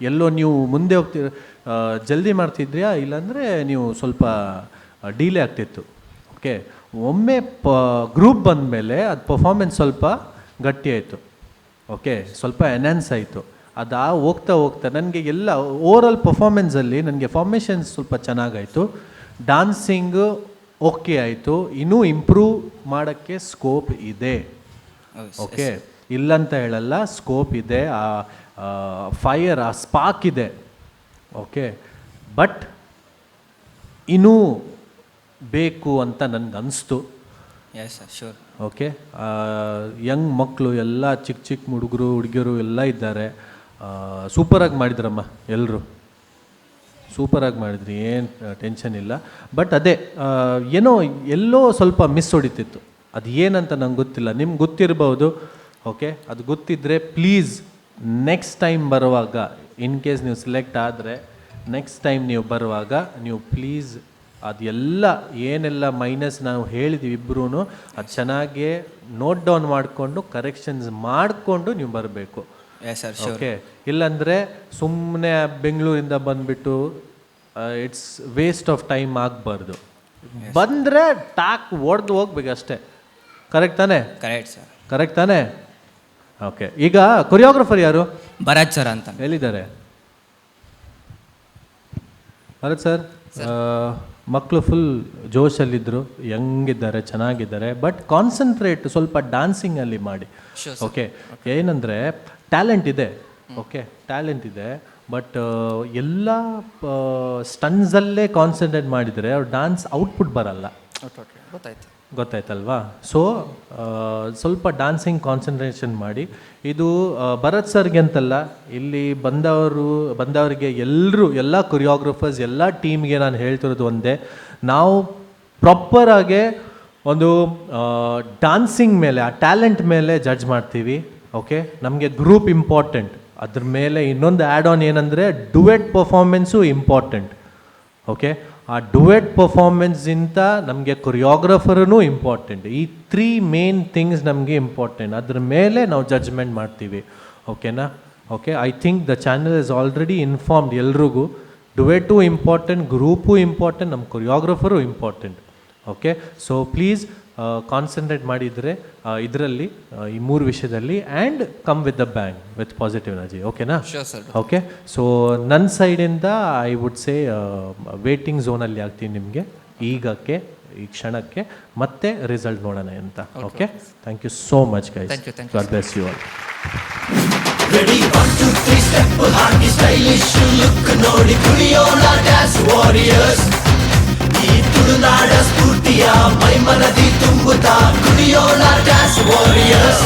ಎಲ್ಲೋ ನೀವು ಮುಂದೆ ಹೋಗ್ತಿರ, ಜಲ್ದಿ ಮಾಡ್ತಿದ್ರಿಯಾ, ಇಲ್ಲಾಂದರೆ ನೀವು ಸ್ವಲ್ಪ ಡೀಲೇ ಆಗ್ತಿತ್ತು. ಓಕೆ, ಒಮ್ಮೆ ಗ್ರೂಪ್ ಬಂದಮೇಲೆ ಅದು ಪರ್ಫಾರ್ಮೆನ್ಸ್ ಸ್ವಲ್ಪ ಗಟ್ಟಿ ಆಯಿತು. ಓಕೆ, ಸ್ವಲ್ಪ ಎನ್ಹಾನ್ಸ್ ಆಯಿತು. ಅದು ಹೋಗ್ತಾ ಹೋಗ್ತಾ ನನಗೆ ಎಲ್ಲ ಓವರಾಲ್ ಪರ್ಫಾರ್ಮೆನ್ಸಲ್ಲಿ ನನಗೆ ಫಾರ್ಮೇಷನ್ಸ್ ಸ್ವಲ್ಪ ಚೆನ್ನಾಗಾಯಿತು. ಡಾನ್ಸಿಂಗು ಓಕೆ ಆಯಿತು. ಇನ್ನೂ ಇಂಪ್ರೂವ್ ಮಾಡೋಕ್ಕೆ ಸ್ಕೋಪ್ ಇದೆ. ಓಕೆ, ಇಲ್ಲಂತ ಹೇಳಲ್ಲ, ಸ್ಕೋಪ್ ಇದೆ. ಆ ಫೈರ್, ಆ ಸ್ಪಾರ್ಕ್ ಇದೆ. ಓಕೆ, ಬಟ್ ಇನ್ನೂ ಬೇಕು ಅಂತ ನನಗೆ ಅನಿಸ್ತು. Yes sir, sure. Okay, Young ಮಕ್ಕಳು ಎಲ್ಲ ಚಿಕ್ಕ ಚಿಕ್ಕ ಹುಡುಗರು ಹುಡುಗಿಯರು ಎಲ್ಲ ಇದ್ದಾರೆ. ಸೂಪರಾಗಿ ಮಾಡಿದ್ರಮ್ಮ, ಎಲ್ಲರೂ ಸೂಪರಾಗಿ ಮಾಡಿದ್ರಿ, ಏನು ಟೆನ್ಷನ್ ಇಲ್ಲ. ಬಟ್ ಅದೇ ಏನೋ ಎಲ್ಲೋ ಸ್ವಲ್ಪ ಮಿಸ್ ಹೊಡಿತಿತ್ತು. ಅದು ಏನಂತ ನಂಗೆ ಗೊತ್ತಿಲ್ಲ, ನಿಮ್ಗೆ ಗೊತ್ತಿರ್ಬೋದು. ಓಕೆ, ಅದು ಗೊತ್ತಿದ್ದರೆ ಪ್ಲೀಸ್ ನೆಕ್ಸ್ಟ್ ಟೈಮ್ ಬರುವಾಗ, ಇನ್ ಕೇಸ್ ನೀವು ಸೆಲೆಕ್ಟ್ ಆದರೆ ನೆಕ್ಸ್ಟ್ ಟೈಮ್ ನೀವು ಬರುವಾಗ ನೀವು ಪ್ಲೀಸ್ ಅದೆಲ್ಲ ಏನೆಲ್ಲ ಮೈನಸ್ ನಾವು ಹೇಳಿದ್ದೀವಿ ಇಬ್ಬರೂ ಅದು ಚೆನ್ನಾಗಿ ನೋಟ್ ಡೌನ್ ಮಾಡಿಕೊಂಡು ಕರೆಕ್ಷನ್ಸ್ ಮಾಡಿಕೊಂಡು ನೀವು ಬರಬೇಕು. ಓಕೆ, ಇಲ್ಲಾಂದರೆ ಸುಮ್ಮನೆ ಬೆಂಗಳೂರಿಂದ ಬಂದುಬಿಟ್ಟು ಇಟ್ಸ್ ವೇಸ್ಟ್ ಆಫ್ ಟೈಮ್ ಆಗಬಾರ್ದು. ಬಂದರೆ ಟಾಕ್ ಹೊಡೆದು ಹೋಗ್ಬೇಕು ಅಷ್ಟೇ. ಕರೆಕ್ಟ್ ತಾನೇ? Correct sir. ಕರೆಕ್ಟ್ ತಾನೇ? ಓಕೆ, ಈಗ ಕೊರಿಯೋಗ್ರಫರ್ ಯಾರು? ಭರತ್ ಸರ್ ಅಂತ. ಎಲ್ಲಿದ್ದಾರೆ ಭರತ್ ಸರ್? ಮಕ್ಕಳು ಫುಲ್ ಜೋಶಲ್ಲಿದ್ದರು, ಯಂಗಿದ್ದಾರೆ, ಚೆನ್ನಾಗಿದ್ದಾರೆ. ಬಟ್ ಕಾನ್ಸಂಟ್ರೇಟ್ ಸ್ವಲ್ಪ ಡ್ಯಾನ್ಸಿಂಗಲ್ಲಿ ಮಾಡಿ. ಓಕೆ, ಏನಂದರೆ ಟ್ಯಾಲೆಂಟ್ ಇದೆ. ಓಕೆ, ಟ್ಯಾಲೆಂಟ್ ಇದೆ, ಬಟ್ ಎಲ್ಲ ಸ್ಟನ್ಸಲ್ಲೇ ಕಾನ್ಸಂಟ್ರೇಟ್ ಮಾಡಿದರೆ ಅವ್ರು ಡ್ಯಾನ್ಸ್ ಔಟ್ಪುಟ್ ಬರಲ್ಲ. ಗೊತ್ತಾಯ್ತು. ಗೊತ್ತಾಯ್ತಲ್ವಾ? ಸೊ ಸ್ವಲ್ಪ ಡ್ಯಾನ್ಸಿಂಗ್ ಕಾನ್ಸಂಟ್ರೇಷನ್ ಮಾಡಿ. ಇದು ಭರತ್ ಸರ್ಗೆ ಅಂತಲ್ಲ, ಇಲ್ಲಿ ಬಂದವರಿಗೆ ಎಲ್ಲರೂ, ಎಲ್ಲ ಕೊರಿಯೋಗ್ರಫರ್ಸ್, ಎಲ್ಲ ಟೀಮ್ಗೆ ನಾನು ಹೇಳ್ತಿರೋದು ಒಂದೇ, ನಾವು ಪ್ರಾಪರಾಗೆ ಒಂದು ಡಾನ್ಸಿಂಗ್ ಮೇಲೆ, ಆ ಟ್ಯಾಲೆಂಟ್ ಮೇಲೆ ಜಡ್ಜ್ ಮಾಡ್ತೀವಿ. ಓಕೆ, ನಮಗೆ ಗ್ರೂಪ್ ಇಂಪಾರ್ಟೆಂಟ್. ಅದ್ರ ಮೇಲೆ ಇನ್ನೊಂದು ಆ್ಯಡ್ ಆನ್ ಏನಂದರೆ ಡುವೆಟ್ ಪರ್ಫಾರ್ಮೆನ್ಸು ಇಂಪಾರ್ಟೆಂಟ್. ಓಕೆ, ಆ ಡುವೆಟ್ ಪರ್ಫಾರ್ಮೆನ್ಸಿಂತ ನಮಗೆ ಕೊರಿಯೋಗ್ರಫರೂ ಇಂಪಾರ್ಟೆಂಟ್. ಈ 3 ಮೇನ್ ಥಿಂಗ್ಸ್ ನಮಗೆ ಇಂಪಾರ್ಟೆಂಟ್. ಅದ್ರ ಮೇಲೆ ನಾವು ಜಡ್ಜ್ಮೆಂಟ್ ಮಾಡ್ತೀವಿ. ಓಕೆನಾ? Okay, I think the channel is already informed ಎಲ್ರಿಗೂ. ಡುವೆಟು ಇಂಪಾರ್ಟೆಂಟ್, ಗ್ರೂಪು ಇಂಪಾರ್ಟೆಂಟ್, ನಮ್ಮ choreographer important. Okay, so please concentrate ಮಾಡಿದರೆ ಇದರಲ್ಲಿ ಈ 3 ವಿಷಯದಲ್ಲಿ and come with the bang with positive energy. ಓಕೆನಾ? ಓಕೆ, ಸೊ ನನ್ನ ಸೈಡಿಂದ ಐ ವುಡ್ ಸೇ ವೇಟಿಂಗ್ ಝೋನಲ್ಲಿ ಆಗ್ತೀನಿ ನಿಮಗೆ ಈಗಕ್ಕೆ, ಈ ಕ್ಷಣಕ್ಕೆ, ಮತ್ತೆ ರಿಸಲ್ಟ್ ನೋಡೋಣ ಅಂತ. Okay, thank you so much guys. God bless you all. Ready, 1, 2, 3 step ಹಾಕಿ ಸ್ಟೈಲಿಶ್ ಲುಕ್ ನೋಡಿ ಕುಣಿಯೋಣ ಡ್ಯಾನ್ಸ್ ವಾರಿಯರ್ಸ್. ಈ ತುಳುನಾಡ ಸ್ಫೂರ್ತಿಯ ಮೈಮನದಿ ತುಂಬುತ್ತಾ ಕುಣಿಯೋಣ dance warriors.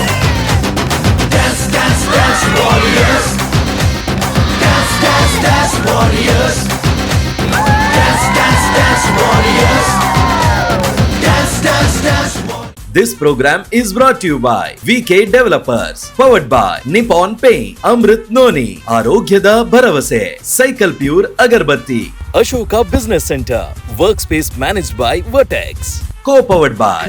Dance dance dance warriors. Dance dance dance warriors. Dance dance dance warriors. Dance dance dance. This program is brought to you by VK Developers, powered by Nippon Paint, Amrit Noni, Arogyada Bharavase, Cycle Pure Agarbatti, Ashoka Business Center, Workspace managed by Vertex, co-powered by